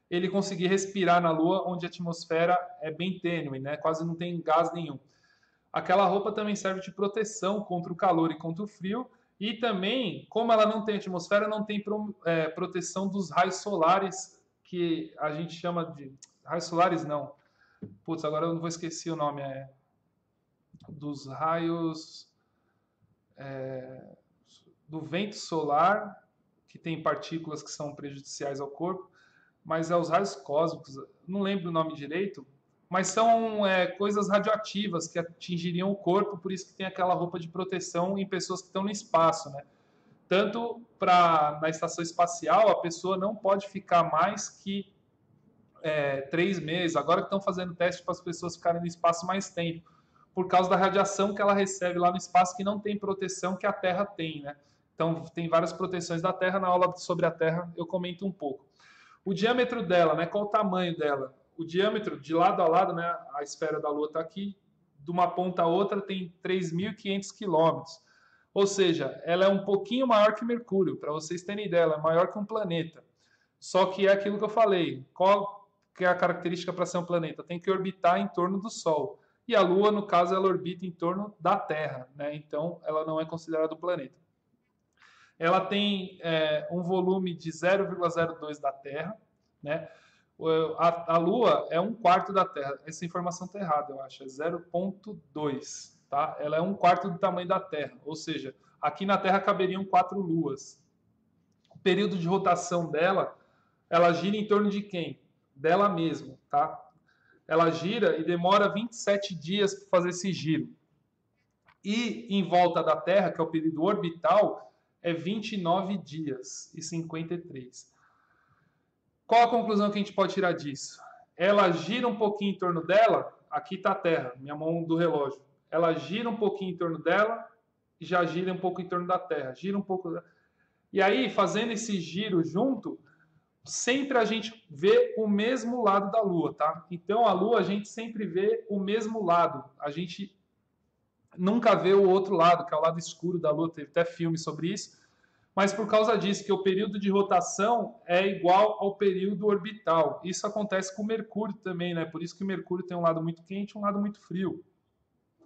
S1: ele conseguir respirar na Lua, onde a atmosfera é bem tênue, né? Quase não tem gás nenhum. Aquela roupa também serve de proteção contra o calor e contra o frio, e também, como ela não tem atmosfera, não tem proteção dos raios solares, que a gente chama de... Raios solares, não. Putz, agora eu não vou esquecer o nome. Dos raios do vento solar, que tem partículas que são prejudiciais ao corpo, mas é os raios cósmicos, não lembro o nome direito, mas são coisas radioativas que atingiriam o corpo, por isso que tem aquela roupa de proteção em pessoas que estão no espaço, né? Tanto na estação espacial, a pessoa não pode ficar mais que 3 meses. Agora que estão fazendo teste para as pessoas ficarem no espaço mais tempo, por causa da radiação que ela recebe lá no espaço, que não tem proteção que a Terra tem, né? Então, tem várias proteções da Terra. Na aula sobre a Terra eu comento um pouco. O diâmetro dela, né? Qual o tamanho dela? O diâmetro, de lado a lado, né? A esfera da Lua está aqui, de uma ponta a outra tem 3.500 quilômetros. Ou seja, ela é um pouquinho maior que Mercúrio. Para vocês terem ideia, ela é maior que um planeta. Só que é aquilo que eu falei. Qual que é a característica para ser um planeta? Tem que orbitar em torno do Sol. E a Lua, no caso, ela orbita em torno da Terra, né? Então, ela não é considerada um planeta. Ela tem um volume de 0,02 da Terra, né? A Lua é 1/4 da Terra. Essa informação está errada, eu acho. É 0,2, tá? Ela é 1/4 do tamanho da Terra. Ou seja, aqui na Terra caberiam 4 luas. O período de rotação dela, ela gira em torno de quem? Dela mesma, tá? Ela gira e demora 27 dias para fazer esse giro. E em volta da Terra, que é o período orbital, é 29 dias e 53. Qual a conclusão que a gente pode tirar disso? Ela gira um pouquinho em torno dela, aqui está a Terra, minha mão do relógio. Ela gira um pouquinho em torno dela e já gira um pouco em torno da Terra. Gira um pouco. E aí, fazendo esse giro junto, sempre a gente vê o mesmo lado da Lua, tá? Então, a Lua, a gente sempre vê o mesmo lado. A gente nunca vê o outro lado, que é o lado escuro da Lua. Teve até filme sobre isso. Mas por causa disso, que o período de rotação é igual ao período orbital. Isso acontece com o Mercúrio também, né? Por isso que o Mercúrio tem um lado muito quente e um lado muito frio.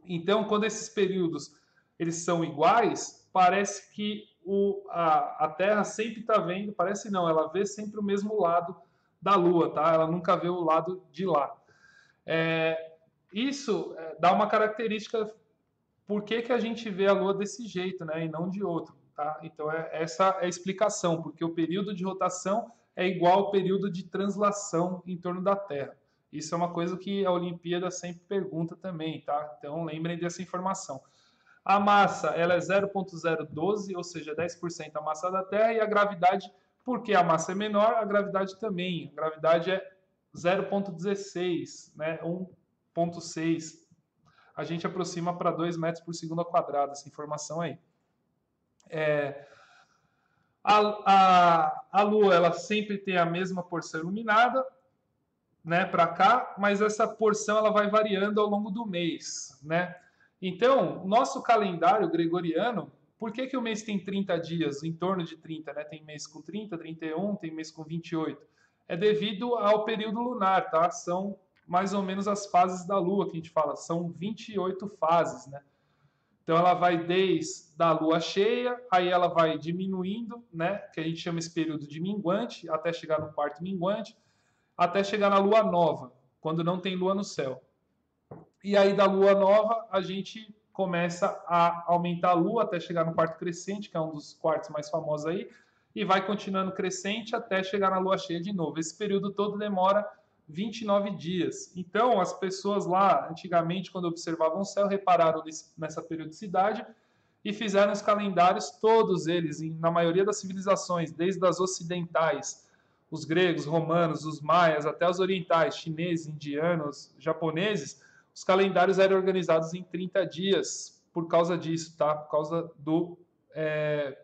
S1: Então, quando esses períodos eles são iguais, parece que a Terra sempre está vendo, parece não, ela vê sempre o mesmo lado da Lua, tá? Ela nunca vê o lado de lá. Isso dá uma característica, por que a gente vê a Lua desse jeito, né? E não de outro, tá? Então, essa é a explicação, porque o período de rotação é igual ao período de translação em torno da Terra. Isso é uma coisa que a Olimpíada sempre pergunta também, tá? Então, lembrem dessa informação. A massa, ela é 0,012, ou seja, 10% da massa da Terra, e a gravidade, porque a massa é menor, a gravidade também. A gravidade é 0,16, né? 1,6. A gente aproxima para 2 metros por segundo ao quadrado, essa informação aí. A Lua, ela sempre tem a mesma porção iluminada, né, para cá, mas essa porção ela vai variando ao longo do mês, né? Então, nosso calendário gregoriano, por que o mês tem 30 dias, em torno de 30, né? Tem mês com 30, 31, tem mês com 28. É devido ao período lunar, tá? São mais ou menos as fases da Lua que a gente fala, são 28 fases, né? Então, ela vai desde a Lua cheia, aí ela vai diminuindo, né? Que a gente chama esse período de minguante, até chegar no quarto minguante, até chegar na Lua nova. quando não tem lua no céu. E aí da lua nova a gente começa a aumentar a lua até chegar no quarto crescente, que é um dos quartos mais famosos aí, e vai continuando crescente até chegar na lua cheia de novo. Esse período todo demora 29 dias. Então, as pessoas lá, antigamente, quando observavam o céu, repararam nessa periodicidade e fizeram os calendários, todos eles, na maioria das civilizações, desde as ocidentais, os gregos, romanos, os maias, até os orientais, chineses, indianos, japoneses, os calendários eram organizados em 30 dias por causa disso, tá? Por causa do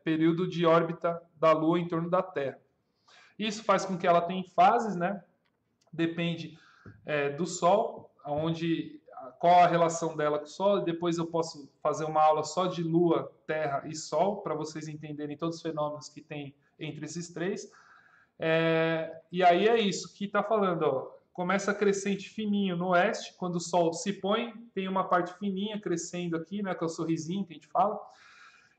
S1: período de órbita da Lua em torno da Terra. Isso faz com que ela tenha fases, né? Depende do Sol, qual a relação dela com o Sol. Depois eu posso fazer uma aula só de Lua, Terra e Sol, para vocês entenderem todos os fenômenos que tem entre esses três. E aí é isso que está falando, ó. Começa crescente fininho no oeste, quando o sol se põe, tem uma parte fininha crescendo aqui, né, que é o sorrisinho que a gente fala.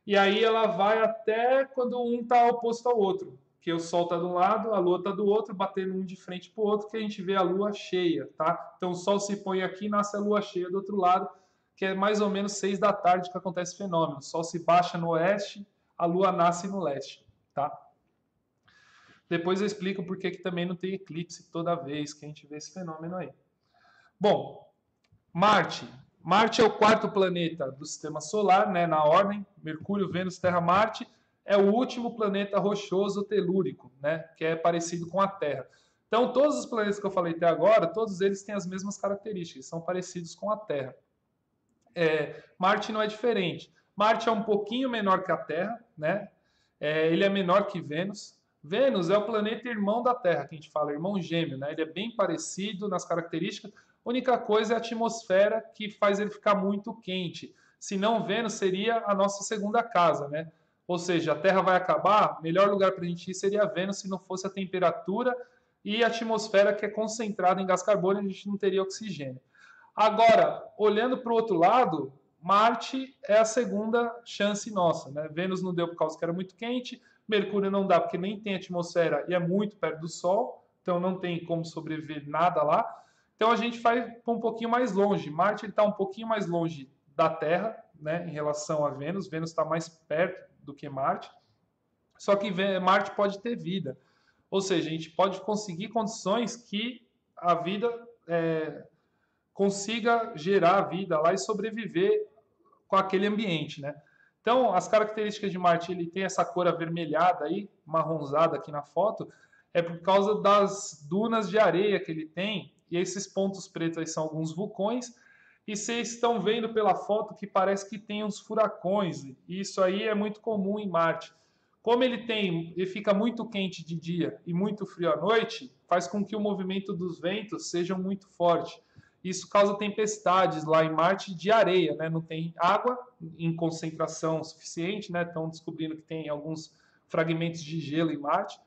S1: E aí ela vai até quando um está oposto ao outro, que o sol está de um lado, a lua está do outro, batendo um de frente para o outro, que a gente vê a lua cheia, tá? Então o sol se põe aqui, nasce a lua cheia do outro lado, que é mais ou menos 6 da tarde que acontece o fenômeno. O sol se baixa no oeste, a lua nasce no leste, tá? Depois eu explico por que também não tem eclipse toda vez que a gente vê esse fenômeno aí. Bom, Marte. Marte é o quarto planeta do sistema solar, né, na ordem. Mercúrio, Vênus, Terra, Marte. É o último planeta rochoso telúrico, né, que é parecido com a Terra. Então, todos os planetas que eu falei até agora, todos eles têm as mesmas características, são parecidos com a Terra. Marte não é diferente. Marte é um pouquinho menor que a Terra, né? Ele é menor que Vênus. Vênus é o planeta irmão da Terra, que a gente fala, irmão gêmeo, né? Ele é bem parecido nas características. A única coisa é a atmosfera que faz ele ficar muito quente. Se não, Vênus seria a nossa segunda casa, né? Ou seja, a Terra vai acabar, o melhor lugar para a gente ir seria Vênus se não fosse a temperatura e a atmosfera que é concentrada em gás carbônico, a gente não teria oxigênio. Agora, olhando para o outro lado, Marte é a segunda chance nossa, né? Vênus não deu por causa que era muito quente, Mercúrio não dá porque nem tem atmosfera e é muito perto do Sol, então não tem como sobreviver nada lá. Então a gente vai um pouquinho mais longe. Marte está um pouquinho mais longe da Terra, né, em relação a Vênus. Vênus está mais perto do que Marte. Só que Marte pode ter vida. Ou seja, a gente pode conseguir condições que a vida consiga gerar vida lá e sobreviver com aquele ambiente, né? Então, as características de Marte, ele tem essa cor avermelhada aí, marronzada aqui na foto, é por causa das dunas de areia que ele tem, e esses pontos pretos aí são alguns vulcões, e vocês estão vendo pela foto que parece que tem uns furacões, e isso aí é muito comum em Marte. Como ele fica muito quente de dia e muito frio à noite, faz com que o movimento dos ventos seja muito forte. Isso causa tempestades lá em Marte de areia, né? Não tem água em concentração suficiente, né? Estão descobrindo que tem alguns fragmentos de gelo em Marte,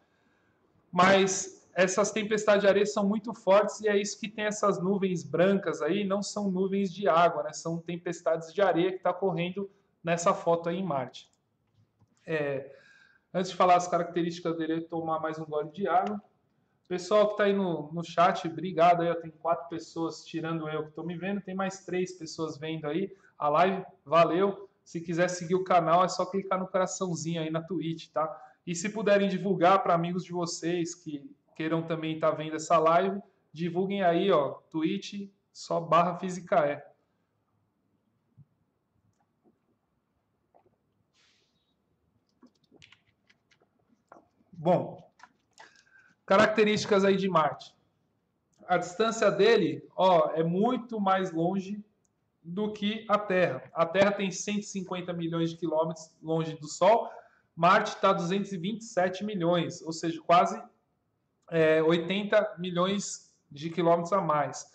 S1: mas essas tempestades de areia são muito fortes e é isso que tem essas nuvens brancas aí, não são nuvens de água, né? São tempestades de areia que está ocorrendo nessa foto aí em Marte. Antes de falar as características dele, eu tomar mais um gole de água. Pessoal que está aí no chat, obrigado aí. Tem 4 pessoas, tirando eu que estou me vendo. Tem mais 3 pessoas vendo aí a live. Valeu. Se quiser seguir o canal, é só clicar no coraçãozinho aí na Twitch, tá? E se puderem divulgar para amigos de vocês que queiram também estar vendo essa live, divulguem aí, ó, Twitch, só /Física. Bom, características aí de Marte. A distância dele, ó, é muito mais longe do que a Terra. A Terra tem 150 milhões de quilômetros longe do Sol. Marte está a 227 milhões, ou seja, quase 80 milhões de quilômetros a mais.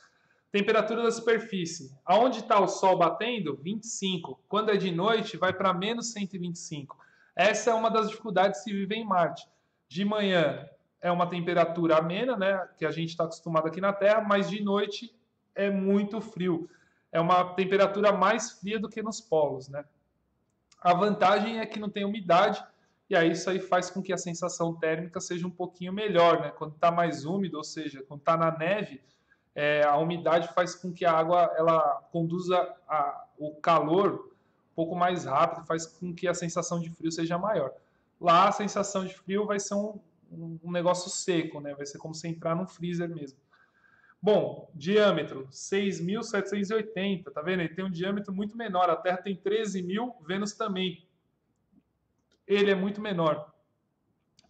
S1: Temperatura da superfície. Aonde está o Sol batendo? 25. Quando é de noite, vai para menos 125. Essa é uma das dificuldades de se viver em Marte. De manhã é uma temperatura amena, né, que a gente está acostumado aqui na Terra, mas de noite é muito frio. É uma temperatura mais fria do que nos polos, né? A vantagem é que não tem umidade, e aí isso aí faz com que a sensação térmica seja um pouquinho melhor, né? Quando está mais úmido, ou seja, quando está na neve, a umidade faz com que a água ela conduza o calor um pouco mais rápido, faz com que a sensação de frio seja maior. Lá a sensação de frio vai ser um negócio seco, né? Vai ser como se entrar num freezer mesmo. Bom, diâmetro 6.780, tá vendo? Ele tem um diâmetro muito menor. A Terra tem 13.000, Vênus também. Ele é muito menor.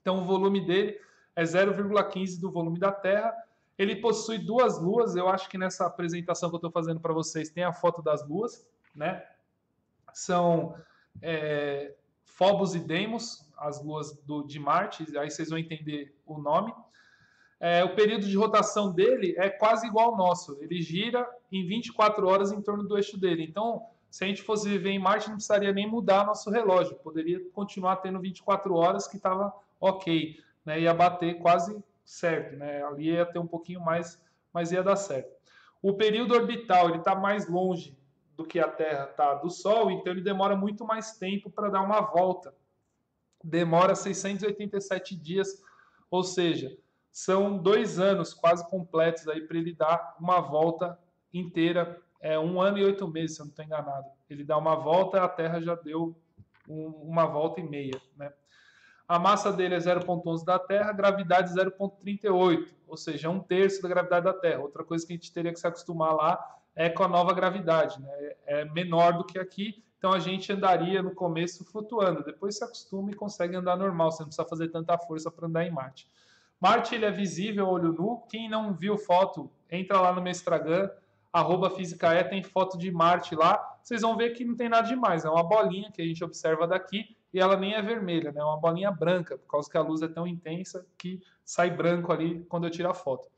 S1: Então o volume dele é 0,15 do volume da Terra. Ele possui duas luas. Eu acho que nessa apresentação que eu estou fazendo para vocês tem a foto das luas, né? São Phobos e Deimos, as luas de Marte. Aí vocês vão entender o nome. O período de rotação dele é quase igual ao nosso. Ele gira em 24 horas em torno do eixo dele. Então, se a gente fosse viver em Marte, não precisaria nem mudar nosso relógio. Poderia continuar tendo 24 horas que estava ok. Né? Ia bater quase certo. Né? Ali ia ter um pouquinho mais, mas ia dar certo. O período orbital ele está mais longe do que a Terra está do Sol, então ele demora muito mais tempo para dar uma volta. Demora 687 dias, ou seja, são 2 anos quase completos aí para ele dar uma volta inteira. 1 ano e 8 meses, se eu não estou enganado. Ele dá uma volta, a Terra já deu uma volta e meia, né? A massa dele é 0,11 da Terra, a gravidade 0,38, ou seja, 1/3 da gravidade da Terra. Outra coisa que a gente teria que se acostumar lá é com a nova gravidade, né? É menor do que aqui, então a gente andaria no começo flutuando. Depois se acostuma e consegue andar normal, você não precisa fazer tanta força para andar em Marte. Marte ele é visível a olho nu. Quem não viu foto, entra lá no meu Instagram, @fisicae, tem foto de Marte lá. Vocês vão ver que não tem nada demais. É uma bolinha que a gente observa daqui e ela nem é vermelha, né? É uma bolinha branca, por causa que a luz é tão intensa que sai branco ali quando eu tiro a foto.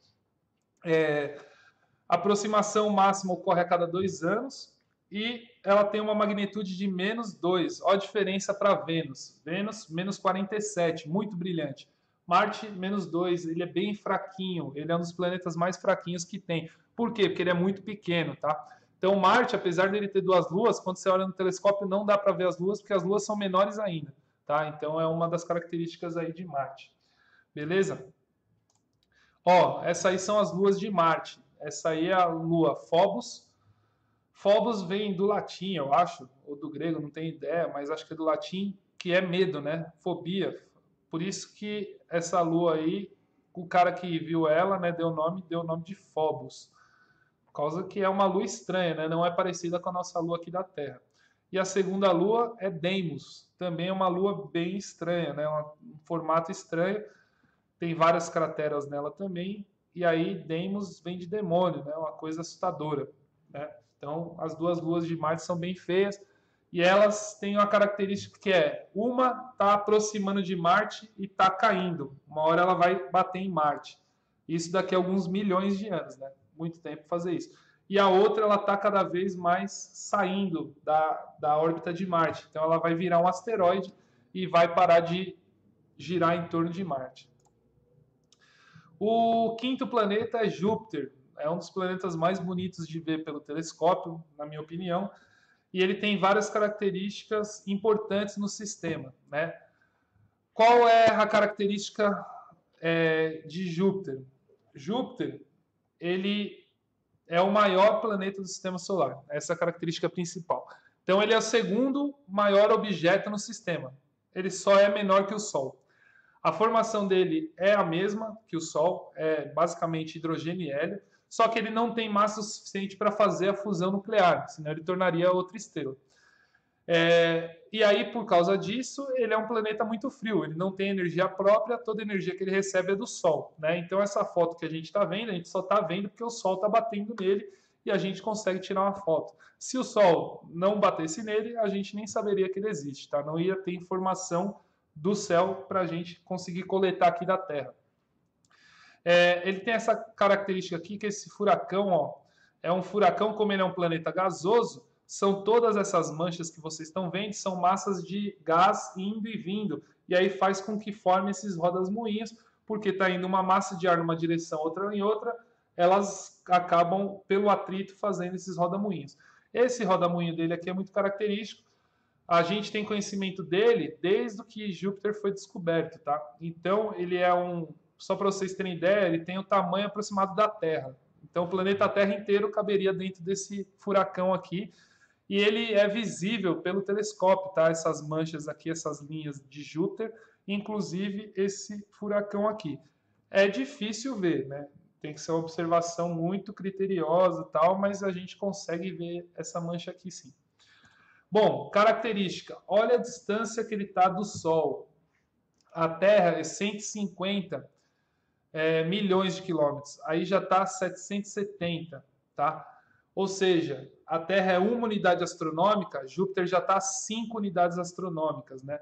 S1: A aproximação máxima ocorre a cada 2 anos e ela tem uma magnitude de -2. Olha a diferença para Vênus. Vênus, -47, muito brilhante. Marte, -2, ele é bem fraquinho, ele é um dos planetas mais fraquinhos que tem. Por quê? Porque ele é muito pequeno, tá? Então Marte, apesar dele ter 2 luas, quando você olha no telescópio não dá para ver as luas, porque as luas são menores ainda, tá? Então é uma das características aí de Marte. Beleza? Ó, essas aí são as luas de Marte. Essa aí é a lua Phobos. Phobos vem do latim, eu acho, ou do grego, não tenho ideia, mas acho que é do latim, que é medo, né? Fobia. Por isso que essa lua aí, o cara que viu ela, né, deu o nome de Phobos. Por causa que é uma lua estranha, né? Não é parecida com a nossa lua aqui da Terra. E a segunda lua é Deimos. Também é uma lua bem estranha, né? Um formato estranho. Tem várias crateras nela também. E aí Deimos vem de demônio, né? Uma coisa assustadora, né? Então, as 2 luas de Marte são bem feias e elas têm uma característica que é uma está aproximando de Marte e está caindo. Uma hora ela vai bater em Marte. Isso daqui a alguns milhões de anos, né? Muito tempo fazer isso. E a outra ela está cada vez mais saindo da órbita de Marte. Então, ela vai virar um asteroide e vai parar de girar em torno de Marte. O quinto planeta é Júpiter. É um dos planetas mais bonitos de ver pelo telescópio, na minha opinião, e ele tem várias características importantes no sistema, né? Qual é a característica de Júpiter? Júpiter, ele é o maior planeta do sistema solar. Essa é a característica principal. Então, ele é o segundo maior objeto no sistema. Ele só é menor que o Sol. A formação dele é a mesma que o Sol, é basicamente hidrogênio e hélio, só que ele não tem massa suficiente para fazer a fusão nuclear, senão ele tornaria outra estrela. E aí, por causa disso, ele é um planeta muito frio, ele não tem energia própria, toda a energia que ele recebe é do Sol, né? Então, essa foto que a gente está vendo, a gente só está vendo porque o Sol está batendo nele e a gente consegue tirar uma foto. Se o Sol não batesse nele, a gente nem saberia que ele existe, tá? Não ia ter informação do céu para a gente conseguir coletar aqui da Terra. Ele tem essa característica aqui, que esse furacão, ó, é um furacão, como ele é um planeta gasoso, são todas essas manchas que vocês estão vendo, são massas de gás indo e vindo, e aí faz com que forme esses rodas-moinhos, porque está indo uma massa de ar numa direção, outra em outra, elas acabam, pelo atrito, fazendo esses roda-moinhos. Esse roda-moinho dele aqui é muito característico. A gente tem conhecimento dele desde que Júpiter foi descoberto, tá? Então, ele é só para vocês terem ideia, ele tem o tamanho aproximado da Terra. Então o planeta Terra inteiro caberia dentro desse furacão aqui. E ele é visível pelo telescópio, tá? Essas manchas aqui, essas linhas de Júpiter, inclusive esse furacão aqui. É difícil ver, né? Tem que ser uma observação muito criteriosa e tal, mas a gente consegue ver essa mancha aqui sim. Bom, característica. Olha a distância que ele está do Sol. A Terra é 150 milhões de quilômetros. Aí já está 770, tá? Ou seja, a Terra é uma unidade astronômica, Júpiter já está 5 unidades astronômicas, né?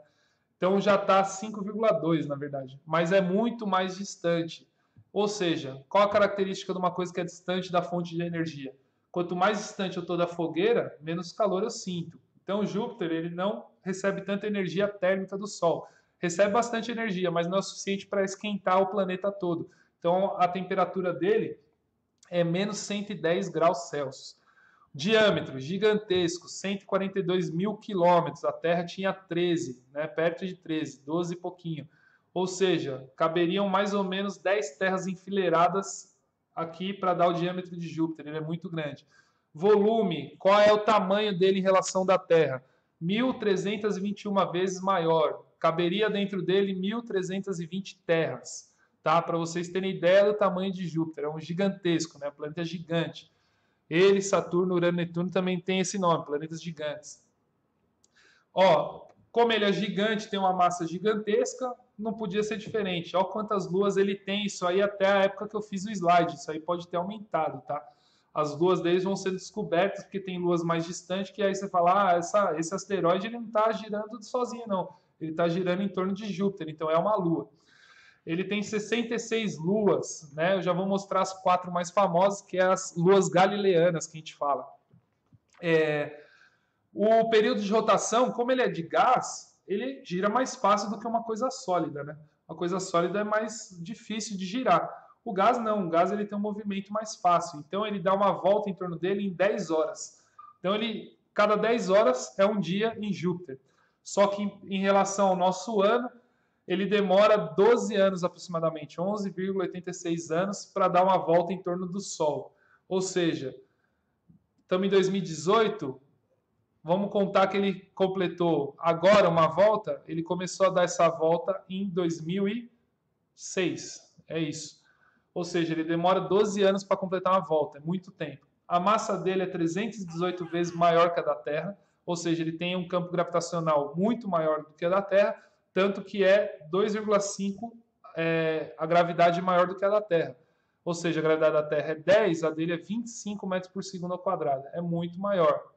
S1: Então já está 5,2, na verdade. Mas é muito mais distante. Ou seja, qual a característica de uma coisa que é distante da fonte de energia? Quanto mais distante eu estou da fogueira, menos calor eu sinto. Então Júpiter ele não recebe tanta energia térmica do Sol. Recebe bastante energia, mas não é suficiente para esquentar o planeta todo. Então a temperatura dele é menos 110 graus Celsius. Diâmetro gigantesco, 142 mil quilômetros. A Terra tinha 13, né? Perto de 13, 12 e pouquinho. Ou seja, caberiam mais ou menos 10 terras enfileiradas aqui para dar o diâmetro de Júpiter. Ele é muito grande. Volume, qual é o tamanho dele em relação da Terra? 1.321 vezes maior. Caberia dentro dele 1.320 terras. Tá? Para vocês terem ideia do tamanho de Júpiter. É um gigantesco, né? Planeta gigante. Ele, Saturno, Urano e Netuno também tem esse nome, planetas gigantes. Ó, como ele é gigante, tem uma massa gigantesca, não podia ser diferente. Olha quantas luas ele tem, isso aí até a época que eu fiz o slide, isso aí pode ter aumentado, tá? As luas deles vão ser descobertas, porque tem luas mais distantes, que aí você fala, esse asteroide ele não está girando sozinho, não. Ele está girando em torno de Júpiter, então é uma lua. Ele tem 66 luas, né? Eu já vou mostrar as 4 mais famosas, que é as luas galileanas que a gente fala. O período de rotação, como ele é de gás, ele gira mais fácil do que uma coisa sólida, né? Uma coisa sólida é mais difícil de girar. O gás não, o gás ele tem um movimento mais fácil. Então ele dá uma volta em torno dele em 10 horas. Então cada 10 horas é um dia em Júpiter. Só que em relação ao nosso ano, ele demora 12 anos aproximadamente, 11,86 anos, para dar uma volta em torno do Sol. Ou seja, estamos em 2018, vamos contar que ele completou agora uma volta, ele começou a dar essa volta em 2006. É isso. Ou seja, ele demora 12 anos para completar uma volta, é muito tempo. A massa dele é 318 vezes maior que a da Terra, ou seja, ele tem um campo gravitacional muito maior do que a da Terra, tanto que é 2,5 a gravidade maior do que a da Terra. Ou seja, a gravidade da Terra é 10, a dele é 25 metros por segundo ao quadrado. É muito maior.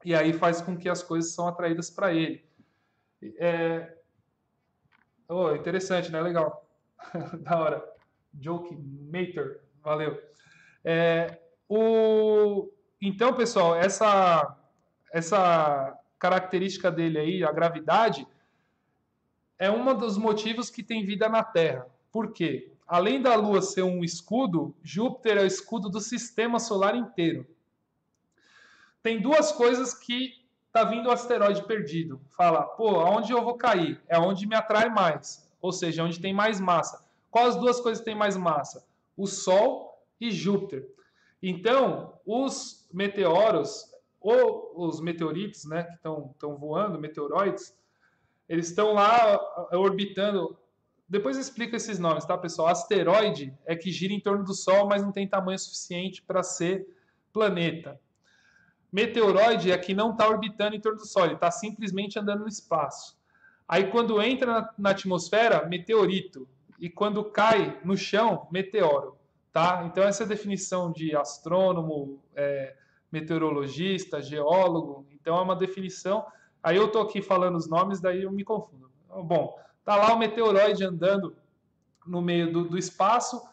S1: E aí faz com que as coisas são atraídas para ele. Interessante, né? Legal. Da hora. Joke Mater. Valeu. Então, pessoal, essa característica dele aí, a gravidade, é um dos motivos que tem vida na Terra. Por quê? Além da Lua ser um escudo, Júpiter é o escudo do sistema solar inteiro. Tem duas coisas que tá vindo o asteroide perdido. Fala, pô, aonde eu vou cair? É onde me atrai mais. Ou seja, onde tem mais massa. Quais as duas coisas que têm mais massa? O Sol e Júpiter. Então, os meteoros, ou os meteoritos, né, que estão voando, meteoroides, eles estão lá orbitando. Depois eu explico esses nomes, tá, pessoal? Asteroide é que gira em torno do Sol, mas não tem tamanho suficiente para ser planeta. Meteoroide é que não está orbitando em torno do Sol, ele está simplesmente andando no espaço. Aí quando entra na atmosfera, meteorito. E quando cai no chão, meteoro. Tá? Então essa é a definição de astrônomo, meteorologista, geólogo. Então é uma definição. Aí eu estou aqui falando os nomes, daí eu me confundo. Bom, tá lá o meteoroide andando no meio do espaço,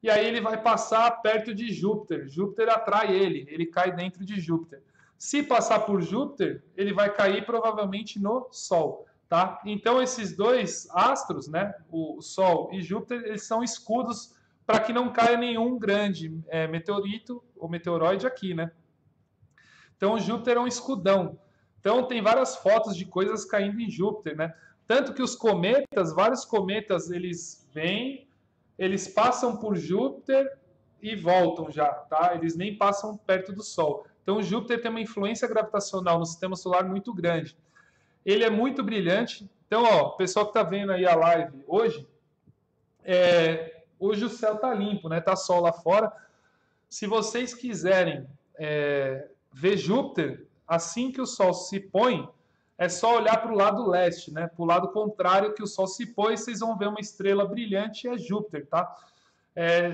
S1: e aí ele vai passar perto de Júpiter. Júpiter atrai ele cai dentro de Júpiter. Se passar por Júpiter, ele vai cair provavelmente no Sol. Tá? Então esses dois astros, né, o Sol e Júpiter, eles são escudos para que não caia nenhum grande meteorito ou meteoroide aqui, né? Então Júpiter é um escudão. Então tem várias fotos de coisas caindo em Júpiter, né? Tanto que os cometas, vários cometas, eles vêm, eles passam por Júpiter e voltam já, tá? Eles nem passam perto do Sol. Então, Júpiter tem uma influência gravitacional no sistema solar muito grande. Ele é muito brilhante. Então, ó, o pessoal que está vendo aí a live hoje, hoje o céu está limpo, né? Tá sol lá fora. Se vocês quiserem ver Júpiter, assim que o Sol se põe, é só olhar para o lado leste, né? Para o lado contrário que o Sol se põe, vocês vão ver uma estrela brilhante, é Júpiter, tá?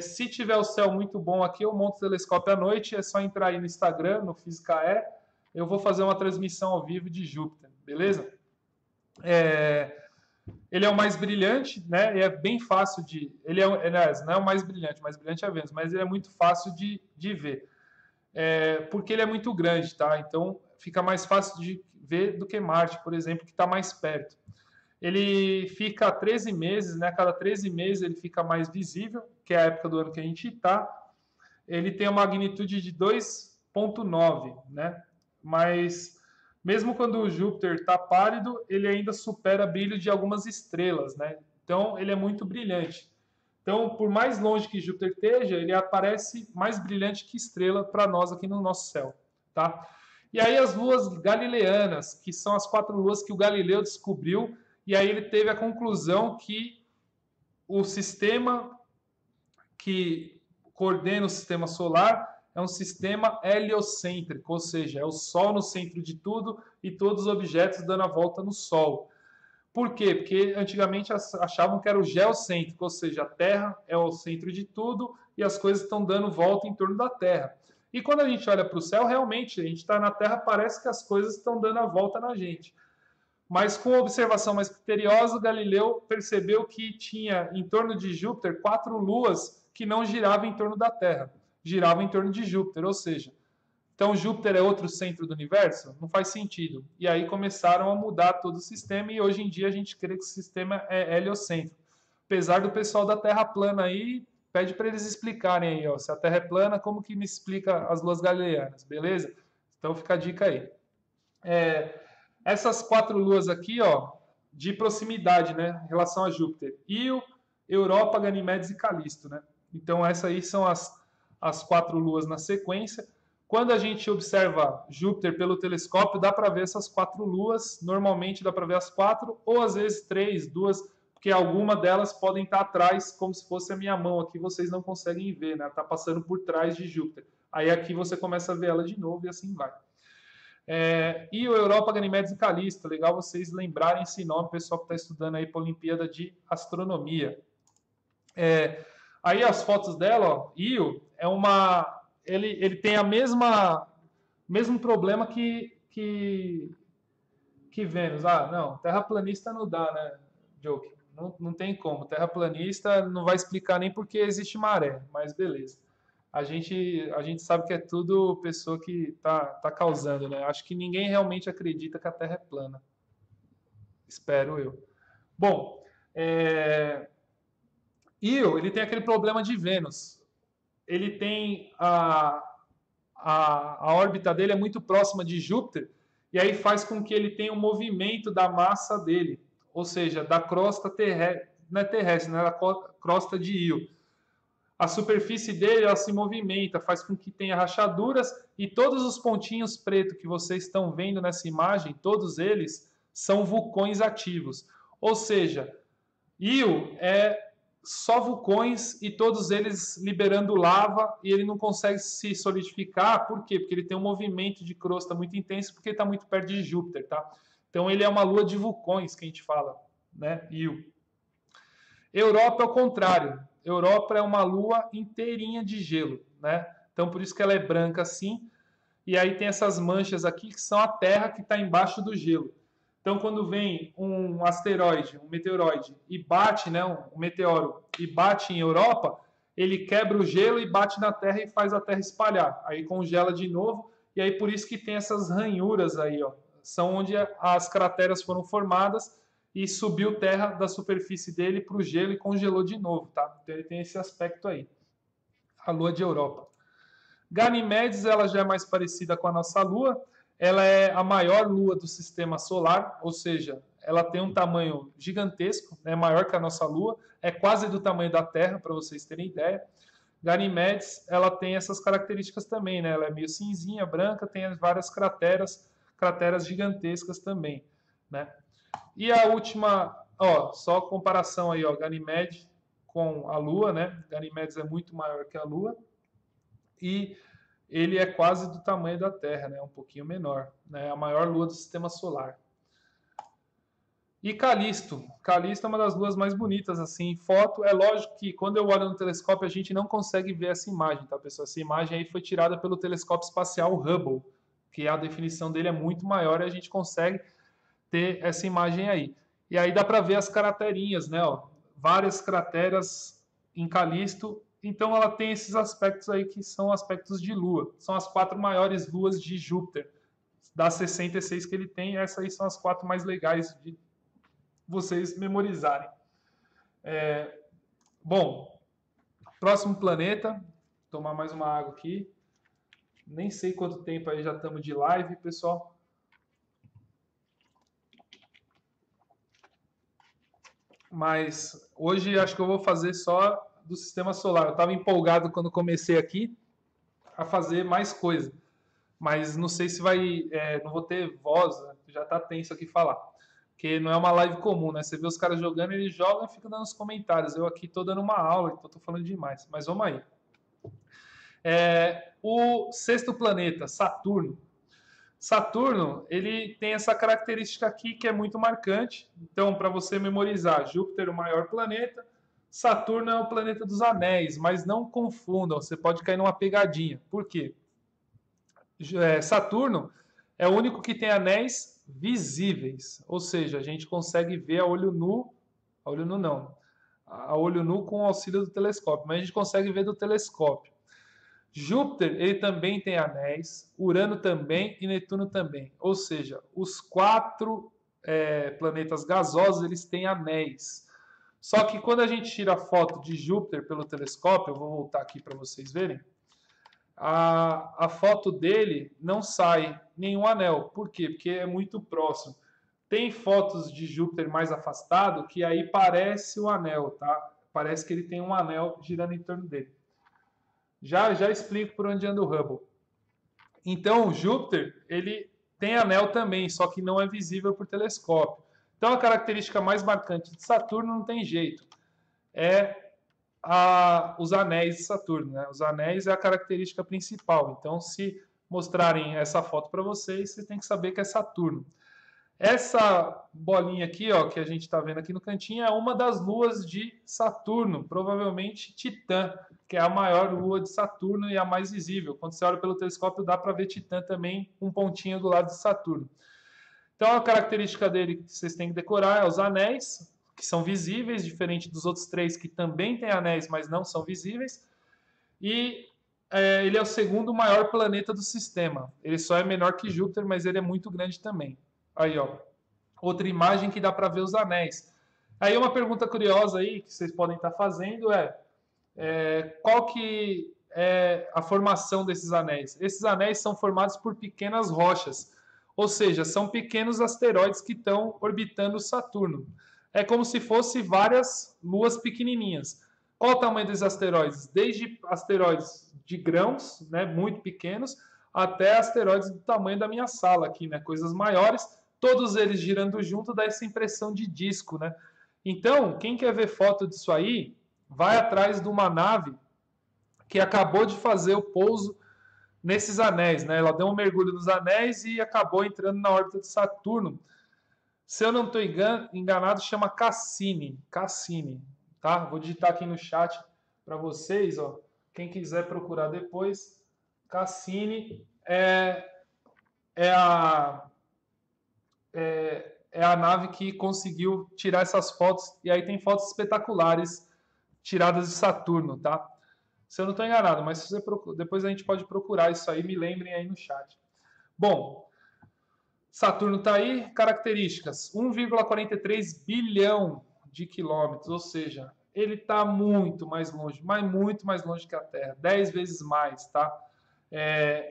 S1: Se tiver o céu muito bom aqui, eu monto o telescópio à noite, é só entrar aí no Instagram, no Física eu vou fazer uma transmissão ao vivo de Júpiter, beleza? Ele é o mais brilhante, né? E é bem fácil de... aliás, não é o mais brilhante é a Vênus, mas ele é muito fácil de ver. Porque ele é muito grande, tá? Então fica mais fácil de ver do que Marte, por exemplo, que está mais perto. Ele fica 13 meses, né? A cada 13 meses ele fica mais visível, que é a época do ano que a gente está. Ele tem uma magnitude de 2,9, né? Mas mesmo quando o Júpiter está pálido, ele ainda supera o brilho de algumas estrelas, né? Então ele é muito brilhante. Então, por mais longe que Júpiter esteja, ele aparece mais brilhante que estrela para nós aqui no nosso céu, tá? E aí as luas galileanas, que são as 4 luas que o Galileu descobriu, e aí ele teve a conclusão que o sistema que coordena o sistema solar é um sistema heliocêntrico, ou seja, é o Sol no centro de tudo e todos os objetos dando a volta no Sol. Por quê? Porque antigamente achavam que era o geocêntrico, ou seja, a Terra é o centro de tudo e as coisas estão dando volta em torno da Terra. E quando a gente olha para o céu, realmente, a gente está na Terra, parece que as coisas estão dando a volta na gente. Mas com a observação mais criteriosa, Galileu percebeu que tinha em torno de Júpiter 4 luas que não giravam em torno da Terra, giravam em torno de Júpiter, ou seja, então Júpiter é outro centro do universo? Não faz sentido. E aí começaram a mudar todo o sistema e hoje em dia a gente crê que o sistema é heliocêntrico. Apesar do pessoal da Terra plana aí, pede para eles explicarem aí, ó, se a Terra é plana, como que me explica as luas galileanas, beleza? Então fica a dica aí. Essas 4 luas aqui, ó, de proximidade, né, em relação a Júpiter. Io, Europa, Ganimedes e Calisto, né? Então essas aí são as 4 luas na sequência. Quando a gente observa Júpiter pelo telescópio, dá para ver essas 4 luas. Normalmente dá para ver as 4, ou às vezes 3, 2, porque alguma delas podem estar atrás, como se fosse a minha mão aqui, vocês não conseguem ver, né? Está passando por trás de Júpiter. Aí aqui você começa a ver ela de novo e assim vai. E o Europa, Ganimedes e Calisto. Legal vocês lembrarem esse nome, pessoal que está estudando aí para a Olimpíada de Astronomia. Aí as fotos dela, ó, Io é uma... Ele tem a mesmo problema que Vênus. Ah, não, terraplanista não dá, né, Joke? Não tem como. Terraplanista não vai explicar nem porque existe maré, mas beleza. A gente sabe que é tudo pessoa que tá causando, né? Acho que ninguém realmente acredita que a Terra é plana. Espero eu. Bom, Io, ele tem aquele problema de Vênus. Ele tem a órbita dele é muito próxima de Júpiter, e aí faz com que ele tenha um movimento da massa dele, ou seja, da crosta terrestre, não é terrestre, né? Da crosta de Io. A superfície dele ela se movimenta, faz com que tenha rachaduras, e todos os pontinhos pretos que vocês estão vendo nessa imagem, todos eles são vulcões ativos. Ou seja, Io é só vulcões e todos eles liberando lava e ele não consegue se solidificar. Por quê? Porque ele tem um movimento de crosta muito intenso porque ele está muito perto de Júpiter, tá? Então ele é uma lua de vulcões que a gente fala, né? Io. Europa é o contrário. Europa é uma lua inteirinha de gelo, né? Então por isso que ela é branca assim. E aí tem essas manchas aqui que são a Terra que está embaixo do gelo. Então, quando vem um asteroide, um meteoroide, e bate, né, um meteoro, e bate em Europa, ele quebra o gelo e bate na Terra e faz a Terra espalhar. Aí congela de novo, e aí por isso que tem essas ranhuras aí, ó. São onde as crateras foram formadas e subiu terra da superfície dele para o gelo e congelou de novo, tá? Então ele tem esse aspecto aí. A Lua de Europa. Ganimedes, ela já é mais parecida com a nossa Lua. Ela é a maior lua do sistema solar, ou seja, ela tem um tamanho gigantesco, né, maior que a nossa Lua, é quase do tamanho da Terra, para vocês terem ideia. Ganymedes, ela tem essas características também, né? Ela é meio cinzinha, branca, tem várias crateras gigantescas também, né? E a última, ó, só comparação aí, ó, Ganymede com a Lua, né? Ganymedes é muito maior que a Lua e ele é quase do tamanho da Terra, né? Um pouquinho menor, né? A maior lua do sistema solar. E Calisto. Calisto é uma das luas mais bonitas, assim, em foto. É lógico que quando eu olho no telescópio a gente não consegue ver essa imagem, tá, pessoal? Essa imagem aí foi tirada pelo telescópio espacial Hubble, que a definição dele é muito maior e a gente consegue ter essa imagem aí. E aí dá para ver as craterinhas, né? Ó, várias crateras em Calisto. Então ela tem esses aspectos aí que são aspectos de Lua. São as 4 maiores luas de Júpiter. Das 66 que ele tem, essas aí são as 4 mais legais de vocês memorizarem. Bom, próximo planeta. Vou tomar mais uma água aqui. Nem sei quanto tempo aí já estamos de live, pessoal. Mas hoje acho que eu vou fazer só do sistema solar. Eu estava empolgado quando comecei aqui a fazer mais coisa. Mas não sei se vai... não vou ter voz, né? Já está tenso aqui falar. Porque não é uma live comum, né? Você vê os caras jogando, eles jogam e ficam dando os comentários. Eu aqui estou dando uma aula, então estou falando demais. Mas vamos aí. O sexto planeta, Saturno. Saturno, ele tem essa característica aqui que é muito marcante. Então, para você memorizar, Júpiter é o maior planeta, Saturno é o planeta dos anéis, mas não confundam, você pode cair numa pegadinha. Por quê? Saturno é o único que tem anéis visíveis, ou seja, a gente consegue ver a olho nu não, a olho nu com o auxílio do telescópio, mas a gente consegue ver do telescópio. Júpiter, ele também tem anéis, Urano também e Netuno também. Ou seja, os 4 planetas gasosos, eles têm anéis. Só que quando a gente tira a foto de Júpiter pelo telescópio, eu vou voltar aqui para vocês verem, a foto dele não sai nenhum anel. Por quê? Porque é muito próximo. Tem fotos de Júpiter mais afastado que aí parece o anel, tá? Parece que ele tem um anel girando em torno dele. Já explico por onde anda o Hubble. Então, Júpiter, ele tem anel também, só que não é visível por telescópio. Então, a característica mais marcante de Saturno não tem jeito. Os anéis de Saturno, né? Os anéis é a característica principal. Então, se mostrarem essa foto para vocês, vocês têm que saber que é Saturno. Essa bolinha aqui, ó, que a gente está vendo aqui no cantinho, é uma das luas de Saturno, provavelmente Titã, que é a maior lua de Saturno e a mais visível. Quando você olha pelo telescópio, dá para ver Titã também, um pontinho do lado de Saturno. Então, a característica dele que vocês têm que decorar é os anéis, que são visíveis, diferente dos outros 3 que também têm anéis, mas não são visíveis. E ele é o segundo maior planeta do sistema. Ele só é menor que Júpiter, mas ele é muito grande também. Aí, ó, outra imagem que dá para ver os anéis. Aí uma pergunta curiosa aí que vocês podem estar fazendo qual que é a formação desses anéis? Esses anéis são formados por pequenas rochas, ou seja, são pequenos asteroides que estão orbitando Saturno. É como se fosse várias luas pequenininhas. Qual o tamanho desses asteroides? Desde asteroides de grãos, né, muito pequenos, até asteroides do tamanho da minha sala aqui, né, coisas maiores, todos eles girando junto dá essa impressão de disco, né? Então, quem quer ver foto disso aí, vai atrás de uma nave que acabou de fazer o pouso nesses anéis, né? Ela deu um mergulho nos anéis e acabou entrando na órbita de Saturno. Se eu não estou enganado, chama Cassini. Cassini, tá? Vou digitar aqui no chat para vocês, ó. Quem quiser procurar depois, Cassini é a nave que conseguiu tirar essas fotos. E aí tem fotos espetaculares tiradas de Saturno, tá? Se eu não estou enganado, mas se você depois a gente pode procurar isso aí, me lembrem aí no chat. Bom, Saturno está aí, características, 1,43 bilhão de quilômetros, ou seja, ele está muito mais longe, mas muito mais longe que a Terra, 10 vezes mais, tá?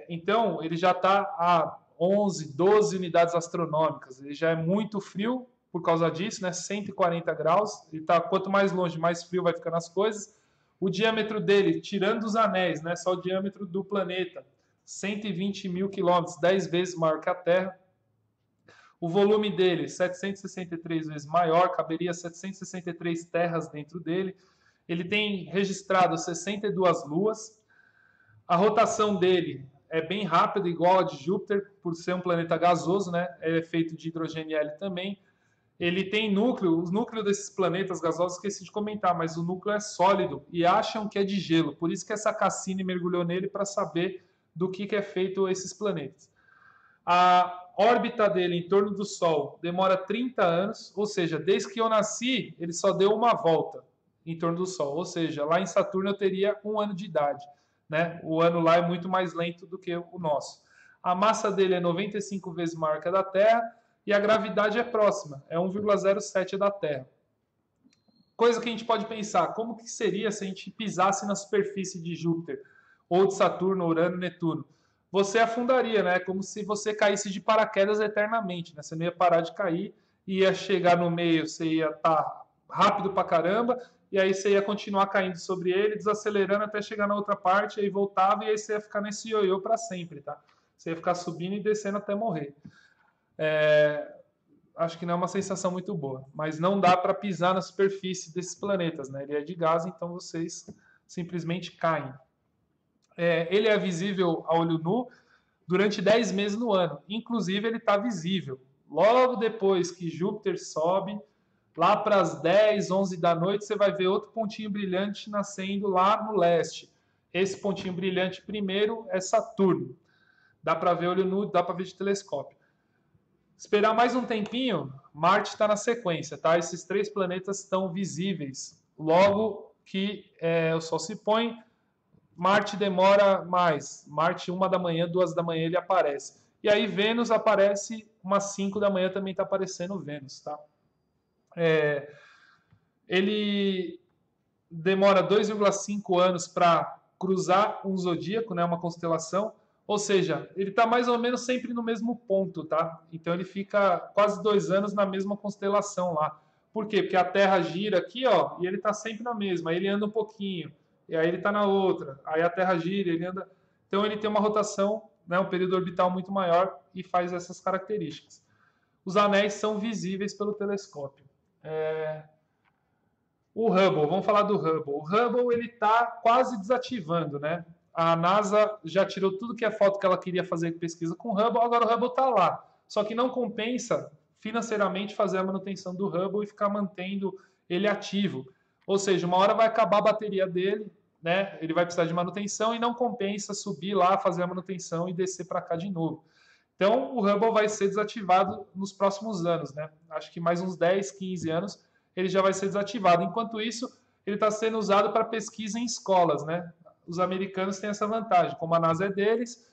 S1: Então, ele já está a 11, 12 unidades astronômicas, ele já é muito frio por causa disso, né? 140 graus, ele tá, quanto mais longe, mais frio vai ficando as coisas. O diâmetro dele, tirando os anéis, né, só o diâmetro do planeta, 120 mil quilômetros, 10 vezes maior que a Terra. O volume dele, 763 vezes maior, caberia 763 terras dentro dele. Ele tem registrado 62 luas. A rotação dele é bem rápida, igual a de Júpiter, por ser um planeta gasoso, né? É feito de hidrogênio e hélio também. Ele tem núcleo, os núcleos desses planetas gasosos, esqueci de comentar, mas o núcleo é sólido e acham que é de gelo. Por isso que essa Cassini mergulhou nele para saber do que é feito esses planetas. A órbita dele em torno do Sol demora 30 anos, ou seja, desde que eu nasci, ele só deu uma volta em torno do Sol. Ou seja, lá em Saturno eu teria 1 ano de idade. Né? O ano lá é muito mais lento do que o nosso. A massa dele é 95 vezes maior que a da Terra e a gravidade é próxima, é 1,07 da Terra. Coisa que a gente pode pensar, como que seria se a gente pisasse na superfície de Júpiter, ou de Saturno, Urano, Netuno? Você afundaria, né? Como se você caísse de paraquedas eternamente, né? Você não ia parar de cair, ia chegar no meio, você ia estar rápido pra caramba, e aí você ia continuar caindo sobre ele, desacelerando até chegar na outra parte, aí voltava, e aí você ia ficar nesse ioiô para sempre, tá? Você ia ficar subindo e descendo até morrer. Acho que não é uma sensação muito boa, mas não dá para pisar na superfície desses planetas, né? Ele é de gás, então vocês simplesmente caem. Ele é visível a olho nu durante 10 meses no ano. Inclusive, ele está visível. Logo depois que Júpiter sobe, lá para as 10, 11 da noite, você vai ver outro pontinho brilhante nascendo lá no leste. Esse pontinho brilhante primeiro é Saturno. Dá para ver olho nu, dá para ver de telescópio. Esperar mais um tempinho, Marte está na sequência, tá? Esses 3 planetas estão visíveis. Logo que o Sol se põe, Marte demora mais. Marte, 1 da manhã, 2 da manhã ele aparece. E aí Vênus aparece umas 5 da manhã, também está aparecendo Vênus, tá? Ele demora 2,5 anos para cruzar um zodíaco, né, uma constelação. Ou seja, ele está mais ou menos sempre no mesmo ponto, tá? Então ele fica quase 2 anos na mesma constelação lá. Por quê? Porque a Terra gira aqui, ó, e ele está sempre na mesma. Aí ele anda um pouquinho, e aí ele está na outra. Aí a Terra gira, ele anda. Então ele tem uma rotação, né, um período orbital muito maior e faz essas características. Os anéis são visíveis pelo telescópio. O Hubble, vamos falar do Hubble. O Hubble ele está quase desativando, né? A NASA já tirou tudo que é foto que ela queria fazer de pesquisa com o Hubble, agora o Hubble está lá. Só que não compensa financeiramente fazer a manutenção do Hubble e ficar mantendo ele ativo. Ou seja, uma hora vai acabar a bateria dele, né? Ele vai precisar de manutenção e não compensa subir lá, fazer a manutenção e descer para cá de novo. Então, o Hubble vai ser desativado nos próximos anos, né? Acho que mais uns 10, 15 anos ele já vai ser desativado. Enquanto isso, ele está sendo usado para pesquisa em escolas, né? Os americanos têm essa vantagem, como a NASA é deles,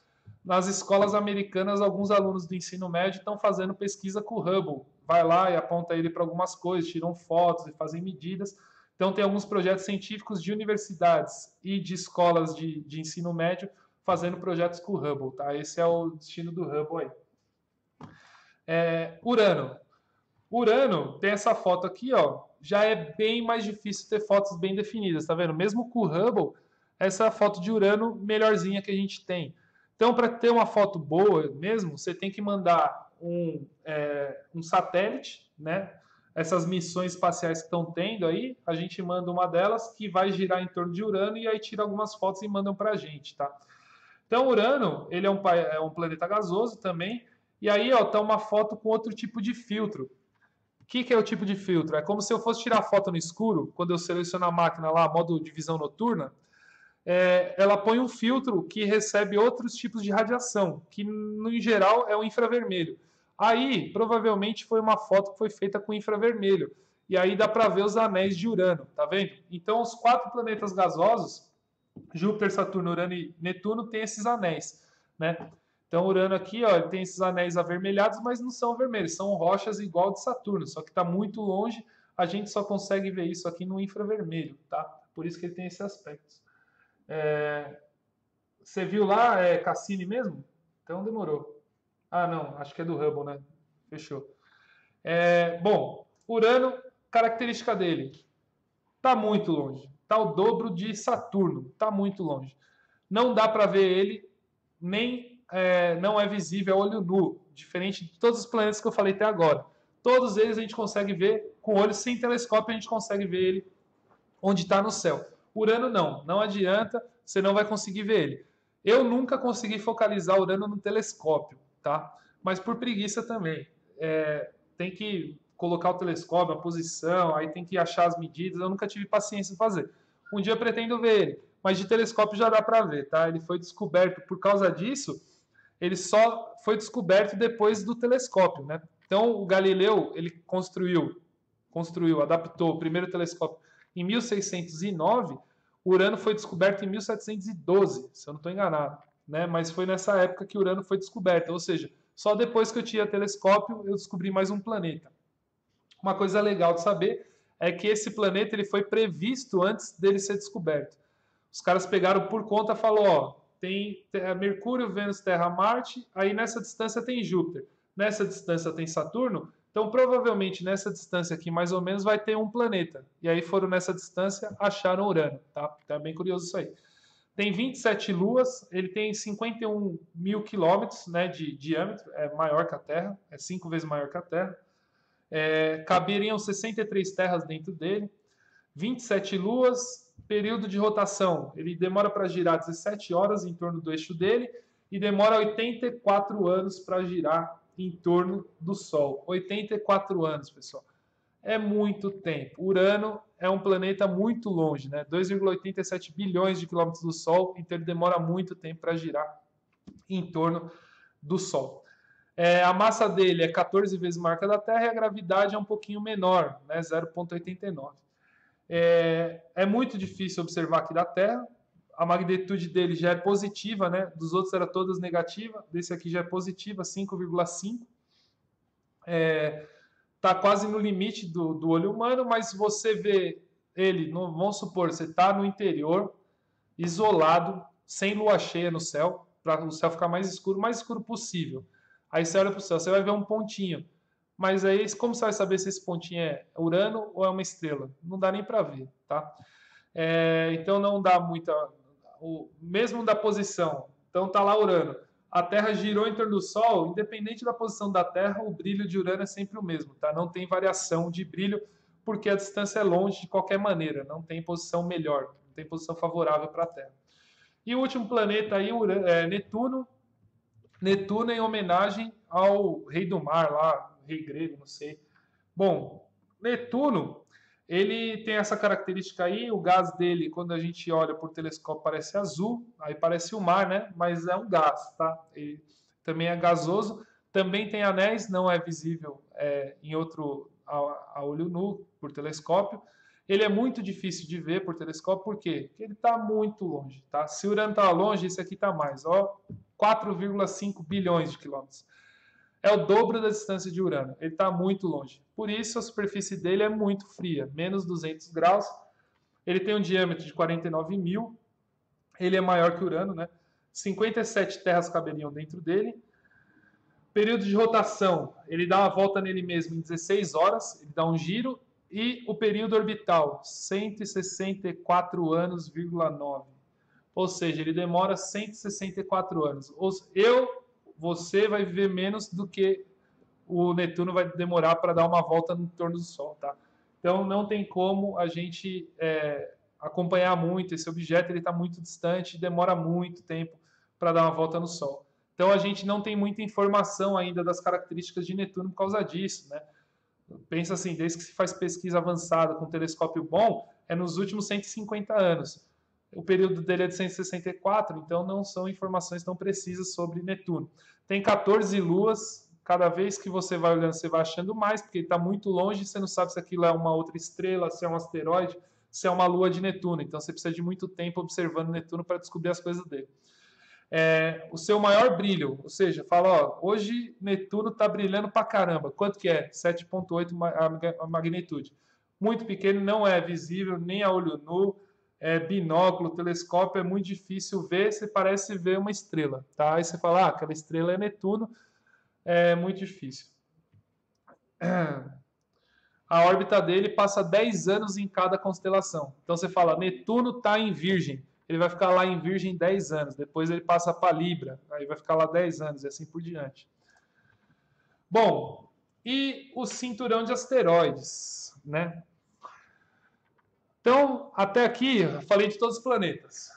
S1: nas escolas americanas, alguns alunos do ensino médio estão fazendo pesquisa com o Hubble. Vai lá e aponta ele para algumas coisas, tiram fotos e fazem medidas. Então, tem alguns projetos científicos de universidades e de escolas de ensino médio fazendo projetos com o Hubble, tá? Esse é o destino do Hubble aí. Urano. Urano tem essa foto aqui, ó. Já é bem mais difícil ter fotos bem definidas, tá vendo? Mesmo com o Hubble, essa é a foto de Urano melhorzinha que a gente tem. Então, para ter uma foto boa mesmo, você tem que mandar um satélite, né? Essas missões espaciais que estão tendo aí, a gente manda uma delas que vai girar em torno de Urano e aí tira algumas fotos e mandam para a gente, tá? Então, Urano, ele é um planeta gasoso também. E aí, ó, tá uma foto com outro tipo de filtro. O que é o tipo de filtro? É como se eu fosse tirar foto no escuro, quando eu seleciono a máquina lá, modo de visão noturna, ela põe um filtro que recebe outros tipos de radiação, que em geral é o infravermelho. Aí, provavelmente, foi uma foto que foi feita com infravermelho. E aí dá para ver os anéis de Urano, tá vendo? Então, os 4 planetas gasosos, Júpiter, Saturno, Urano e Netuno, têm esses anéis, né? Então, Urano aqui, ó, ele tem esses anéis avermelhados, mas não são vermelhos, são rochas igual de Saturno, só que está muito longe, a gente só consegue ver isso aqui no infravermelho, tá? Por isso que ele tem esse aspecto. Você viu lá, Cassini mesmo? Então demorou. Ah, não, acho que é do Hubble, né? Fechou. Bom, Urano, característica dele, está muito longe. está o dobro de Saturno, está muito longe. Não dá para ver ele, nem não é visível a olho nu, diferente de todos os planetas que eu falei até agora. Todos eles a gente consegue ver com o olho, sem telescópio a gente consegue ver ele onde está no céu. Urano não adianta, você não vai conseguir ver ele. Eu nunca consegui focalizar Urano no telescópio, tá? Mas por preguiça também. Tem que colocar o telescópio, a posição, aí tem que achar as medidas. Eu nunca tive paciência de fazer. Um dia eu pretendo ver ele, mas de telescópio já dá para ver, tá? Ele foi descoberto por causa disso. Ele só foi descoberto depois do telescópio, né? Então o Galileu ele construiu, adaptou o primeiro telescópio em 1609. Urano foi descoberto em 1712, se eu não estou enganado, né? Mas foi nessa época que Urano foi descoberto, ou seja, só depois que eu tinha telescópio eu descobri mais um planeta. Uma coisa legal de saber é que esse planeta ele foi previsto antes dele ser descoberto. Os caras pegaram por conta e falaram, ó, tem Mercúrio, Vênus, Terra, Marte, aí nessa distância tem Júpiter, nessa distância tem Saturno, então provavelmente nessa distância aqui mais ou menos vai ter um planeta. E aí foram nessa distância, acharam Urano, tá? Então é bem curioso isso aí. Tem 27 luas, ele tem 51 mil quilômetros, né, de diâmetro, é maior que a Terra, é 5 vezes maior que a Terra. Caberiam 63 terras dentro dele, 27 luas, período de rotação, ele demora para girar 17 horas em torno do eixo dele e demora 84 anos para girar em torno do Sol. 84 anos, pessoal. É muito tempo. Urano é um planeta muito longe, né? 2,87 bilhões de quilômetros do Sol, então ele demora muito tempo para girar em torno do Sol. A massa dele é 14 vezes maior que a da Terra e a gravidade é um pouquinho menor, né? 0,89. É muito difícil observar aqui da Terra. A magnitude dele já é positiva, né? Dos outros era todas negativa, desse aqui já é positiva, 5,5. Tá quase no limite do olho humano, mas você vê ele, vamos supor, você está no interior, isolado, sem lua cheia no céu, para o céu ficar mais escuro possível. Aí você olha para o céu, você vai ver um pontinho. Mas aí, como você vai saber se esse pontinho é Urano ou é uma estrela? Não dá nem para ver, tá? Então não dá muita... mesmo da posição. Então tá lá Urano. A Terra girou em torno do Sol, independente da posição da Terra, o brilho de Urano é sempre o mesmo, tá? Não tem variação de brilho, porque a distância é longe de qualquer maneira, não tem posição melhor, não tem posição favorável para a Terra. E o último planeta aí, Netuno. Netuno em homenagem ao rei do mar lá, rei grego, não sei. Bom, Netuno, ele tem essa característica aí, o gás dele, quando a gente olha por telescópio, parece azul, aí parece o mar, né? Mas é um gás, tá? Ele também é gasoso, também tem anéis, não é visível em outro a olho nu por telescópio. Ele é muito difícil de ver por telescópio, por quê? Porque ele está muito longe, tá? Se o Urano está longe, esse aqui está mais, ó, 4,5 bilhões de quilômetros. É o dobro da distância de Urano. Ele está muito longe. Por isso, a superfície dele é muito fria, menos 200 graus. Ele tem um diâmetro de 49 mil. Ele é maior que Urano, né? 57 terras caberiam dentro dele. Período de rotação, ele dá uma volta nele mesmo em 16 horas, ele dá um giro. E o período orbital, 164 anos,9. Ou seja, ele demora 164 anos. Você vai viver menos do que o Netuno vai demorar para dar uma volta no torno do Sol, tá? Então não tem como a gente acompanhar muito esse objeto, ele está muito distante, demora muito tempo para dar uma volta no Sol. Então a gente não tem muita informação ainda das características de Netuno por causa disso, né? Pensa assim, desde que se faz pesquisa avançada com telescópio bom, é nos últimos 150 anos. O período dele é de 164, então não são informações tão precisas sobre Netuno. Tem 14 luas, cada vez que você vai olhando, você vai achando mais, porque ele está muito longe, você não sabe se aquilo é uma outra estrela, se é um asteroide, se é uma lua de Netuno. Então você precisa de muito tempo observando Netuno para descobrir as coisas dele. O seu maior brilho, ou seja, fala, ó, hoje Netuno está brilhando pra caramba. Quanto que é? 7,8 a magnitude. Muito pequeno, não é visível nem a olho nu, binóculo, telescópio, é muito difícil ver, você parece ver uma estrela, tá? Aí você fala, aquela estrela é Netuno, é muito difícil. a órbita dele passa 10 anos em cada constelação. Então você fala, Netuno está em Virgem, ele vai ficar lá em Virgem 10 anos, depois ele passa para Libra, aí vai ficar lá 10 anos e assim por diante. Bom, e o cinturão de asteroides, né? Então, até aqui, eu falei de todos os planetas.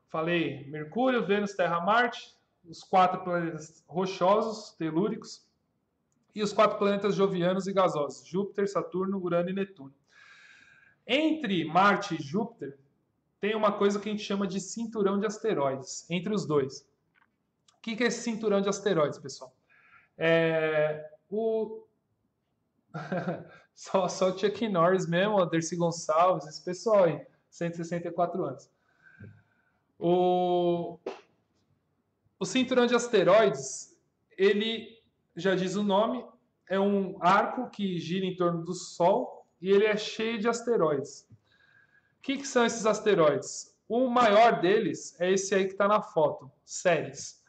S1: Falei Mercúrio, Vênus, Terra, Marte, os 4 planetas rochosos, telúricos, e os 4 planetas jovianos e gasosos, Júpiter, Saturno, Urano e Netuno. Entre Marte e Júpiter, tem uma coisa que a gente chama de cinturão de asteroides, entre os dois. O que é esse cinturão de asteroides, pessoal? Só o Chuck Norris mesmo, o Dercy Gonçalves, esse pessoal aí, 164 anos. O cinturão de asteroides, ele, já diz o nome, é um arco que gira em torno do Sol e ele é cheio de asteroides. O que são esses asteroides? O maior deles é esse aí que está na foto, Ceres.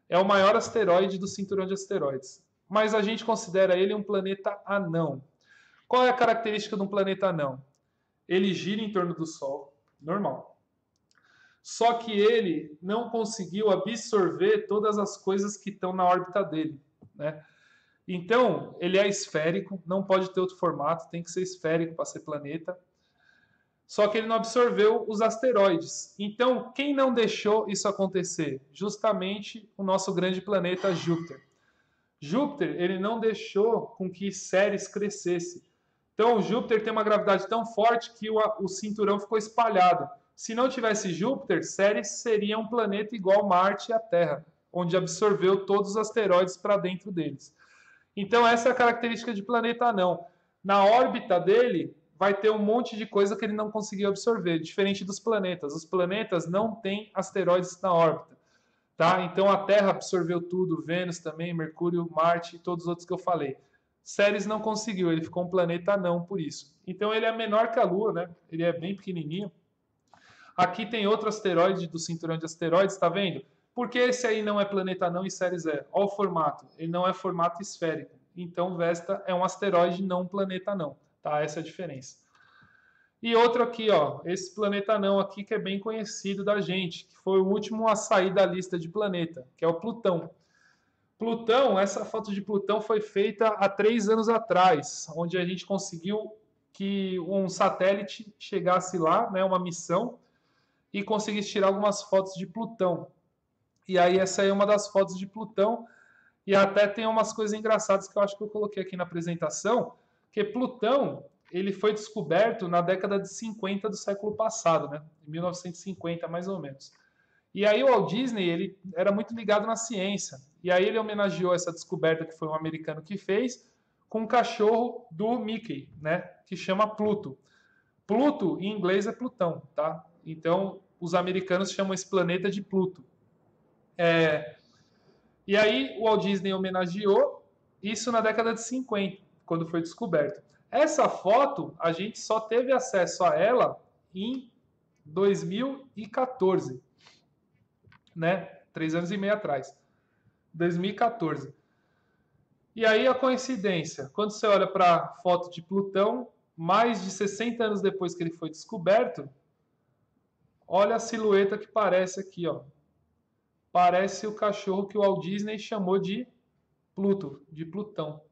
S1: É o maior asteroide do cinturão de asteroides. Mas a gente considera ele um planeta anão. Qual é a característica de um planeta anão? Ele gira em torno do Sol, normal. Só que ele não conseguiu absorver todas as coisas que estão na órbita dele, né? Então, ele é esférico, não pode ter outro formato, tem que ser esférico para ser planeta. Só que ele não absorveu os asteroides. Então, quem não deixou isso acontecer? Justamente o nosso grande planeta Júpiter. Júpiter, ele não deixou com que Ceres crescesse. Então, o Júpiter tem uma gravidade tão forte que o cinturão ficou espalhado. Se não tivesse Júpiter, Ceres seria um planeta igual Marte e a Terra, onde absorveu todos os asteroides para dentro deles. Então, essa é a característica de planeta anão. Na órbita dele, vai ter um monte de coisa que ele não conseguiu absorver, diferente dos planetas. Os planetas não têm asteroides na órbita. Tá? Então, a Terra absorveu tudo, Vênus também, Mercúrio, Marte e todos os outros que eu falei. Ceres não conseguiu, ele ficou um planeta anão por isso. Então, ele é menor que a Lua, né? Ele é bem pequenininho. Aqui tem outro asteroide do cinturão de asteroides, tá vendo? Por que esse aí não é planeta anão e Ceres é? Olha o formato, ele não é formato esférico. Então Vesta é um asteroide, não um planeta anão, tá? Essa é a diferença. E outro aqui, ó, esse planeta anão aqui que é bem conhecido da gente, que foi o último a sair da lista de planeta, que é o Plutão. Plutão, essa foto de Plutão foi feita há 3 anos atrás, onde a gente conseguiu que um satélite chegasse lá, né, uma missão, e conseguisse tirar algumas fotos de Plutão. E aí essa aí é uma das fotos de Plutão, e até tem umas coisas engraçadas que eu acho que eu coloquei aqui na apresentação, que Plutão, ele foi descoberto na década de 50 do século passado, né? Em 1950, mais ou menos. E aí o Walt Disney, ele era muito ligado na ciência. E aí ele homenageou essa descoberta que foi um americano que fez com um cachorro do Mickey, né? Que chama Pluto. Pluto, em inglês, é Plutão, tá? Então, os americanos chamam esse planeta de Pluto. E aí, o Walt Disney homenageou isso na década de 50, quando foi descoberto. Essa foto, a gente só teve acesso a ela em 2014, né? 3 anos e meio atrás. 2014. E aí, a coincidência, quando você olha para a foto de Plutão, mais de 60 anos depois que ele foi descoberto, olha a silhueta que parece aqui, ó. Parece o cachorro que o Walt Disney chamou de Pluto, de Plutão.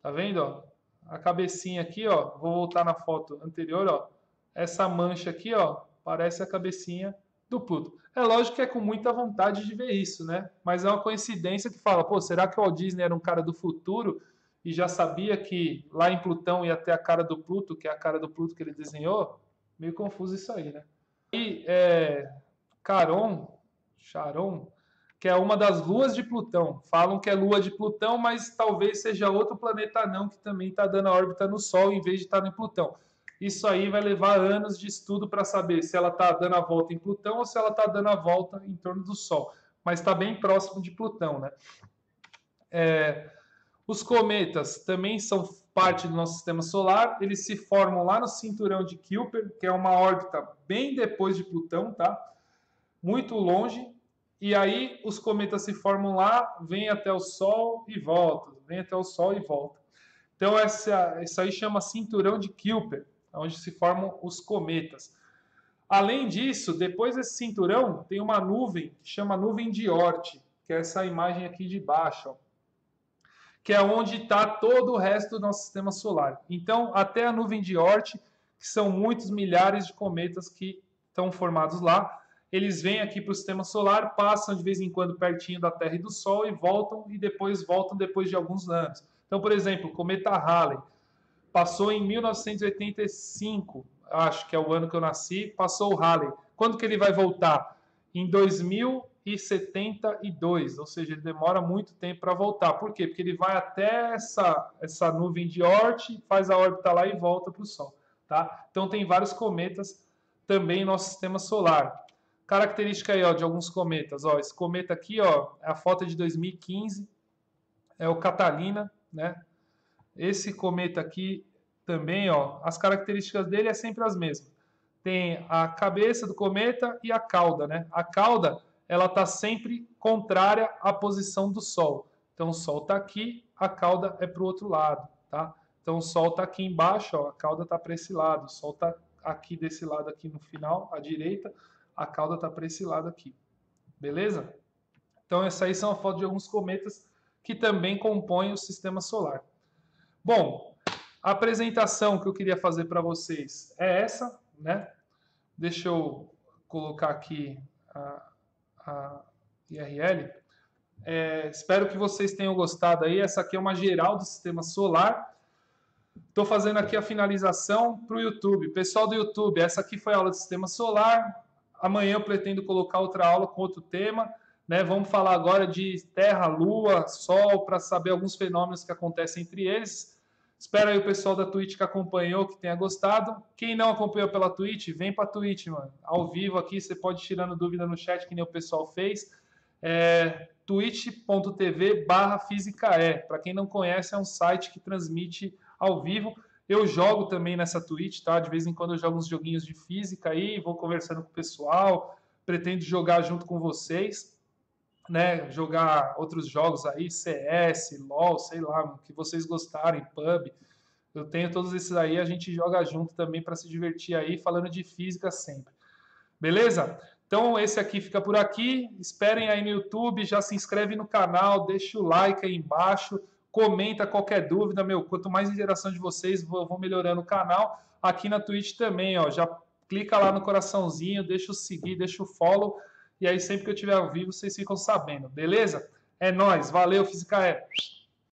S1: Tá vendo, ó? A cabecinha aqui, ó. Vou voltar na foto anterior, ó. Essa mancha aqui, ó, parece a cabecinha do Pluto. É lógico que é com muita vontade de ver isso, né? Mas é uma coincidência que fala, pô, será que o Walt Disney era um cara do futuro e já sabia que lá em Plutão ia ter a cara do Pluto, que é a cara do Pluto que ele desenhou? Meio confuso isso aí, né? E Charon, que é uma das luas de Plutão. Falam que é lua de Plutão, mas talvez seja outro planeta anão que também está dando a órbita no Sol em vez de estar em Plutão. Isso aí vai levar anos de estudo para saber se ela está dando a volta em Plutão ou se ela está dando a volta em torno do Sol. Mas está bem próximo de Plutão, né? Os cometas também são parte do nosso sistema solar. Eles se formam lá no cinturão de Kuiper, que é uma órbita bem depois de Plutão, tá? Muito longe. E aí os cometas se formam lá, vêm até o Sol e voltam, vêm até o Sol e voltam. Então, isso aí chama cinturão de Kuiper, onde se formam os cometas. Além disso, depois desse cinturão, tem uma nuvem que chama nuvem de Oort, que é essa imagem aqui de baixo, ó, que é onde está todo o resto do nosso sistema solar. Então, até a nuvem de Oort, que são muitos milhares de cometas que estão formados lá, eles vêm aqui para o sistema solar, passam de vez em quando pertinho da Terra e do Sol e depois voltam depois de alguns anos. Então, por exemplo, o cometa Halley passou em 1985, acho que é o ano que eu nasci, passou o Halley. Quando que ele vai voltar? Em 2072, ou seja, ele demora muito tempo para voltar. Por quê? Porque ele vai até essa nuvem de Oort, faz a órbita lá e volta para o Sol. Tá? Então tem vários cometas também no nosso sistema solar. Característica aí, ó, de alguns cometas. Ó, esse cometa aqui, ó, é a foto de 2015, é o Catalina, né? Esse cometa aqui também, ó, as características dele é sempre as mesmas. Tem a cabeça do cometa e a cauda, né? A cauda, ela está sempre contrária à posição do Sol. Então o Sol está aqui, a cauda é para o outro lado, tá? Então o Sol está aqui embaixo, ó, a cauda está para esse lado. O Sol está aqui desse lado aqui no final, à direita, a cauda está para esse lado aqui. Beleza? Então essa aí são a foto de alguns cometas que também compõem o sistema solar. Bom, a apresentação que eu queria fazer para vocês é essa, né? Deixa eu colocar aqui a IRL. Espero que vocês tenham gostado aí. Essa aqui é uma geral do sistema solar. Estou fazendo aqui a finalização para o YouTube. Pessoal do YouTube, essa aqui foi a aula do sistema solar. Amanhã eu pretendo colocar outra aula com outro tema. Né? Vamos falar agora de Terra, Lua, Sol, para saber alguns fenômenos que acontecem entre eles. Espero aí o pessoal da Twitch que acompanhou, que tenha gostado. Quem não acompanhou pela Twitch, vem para a Twitch, mano. Ao vivo aqui, você pode ir tirando dúvida no chat, que nem o pessoal fez. twitch.tv/fisicae. Para quem não conhece, é um site que transmite ao vivo. Eu jogo também nessa Twitch, tá? De vez em quando eu jogo uns joguinhos de física aí, vou conversando com o pessoal. Pretendo jogar junto com vocês. Né, jogar outros jogos aí, CS, LOL, sei lá, o que vocês gostarem, PUB. Eu tenho todos esses aí, a gente joga junto também para se divertir aí, falando de física sempre. Beleza? Então esse aqui fica por aqui. Esperem aí no YouTube, já se inscreve no canal, deixa o like aí embaixo, comenta qualquer dúvida, meu. Quanto mais interação de vocês, eu vou melhorando o canal. Aqui na Twitch também, ó, já clica lá no coraçãozinho, deixa o seguir, deixa o follow. E aí, sempre que eu estiver ao vivo, vocês ficam sabendo, beleza? É nóis, valeu, Fisicae!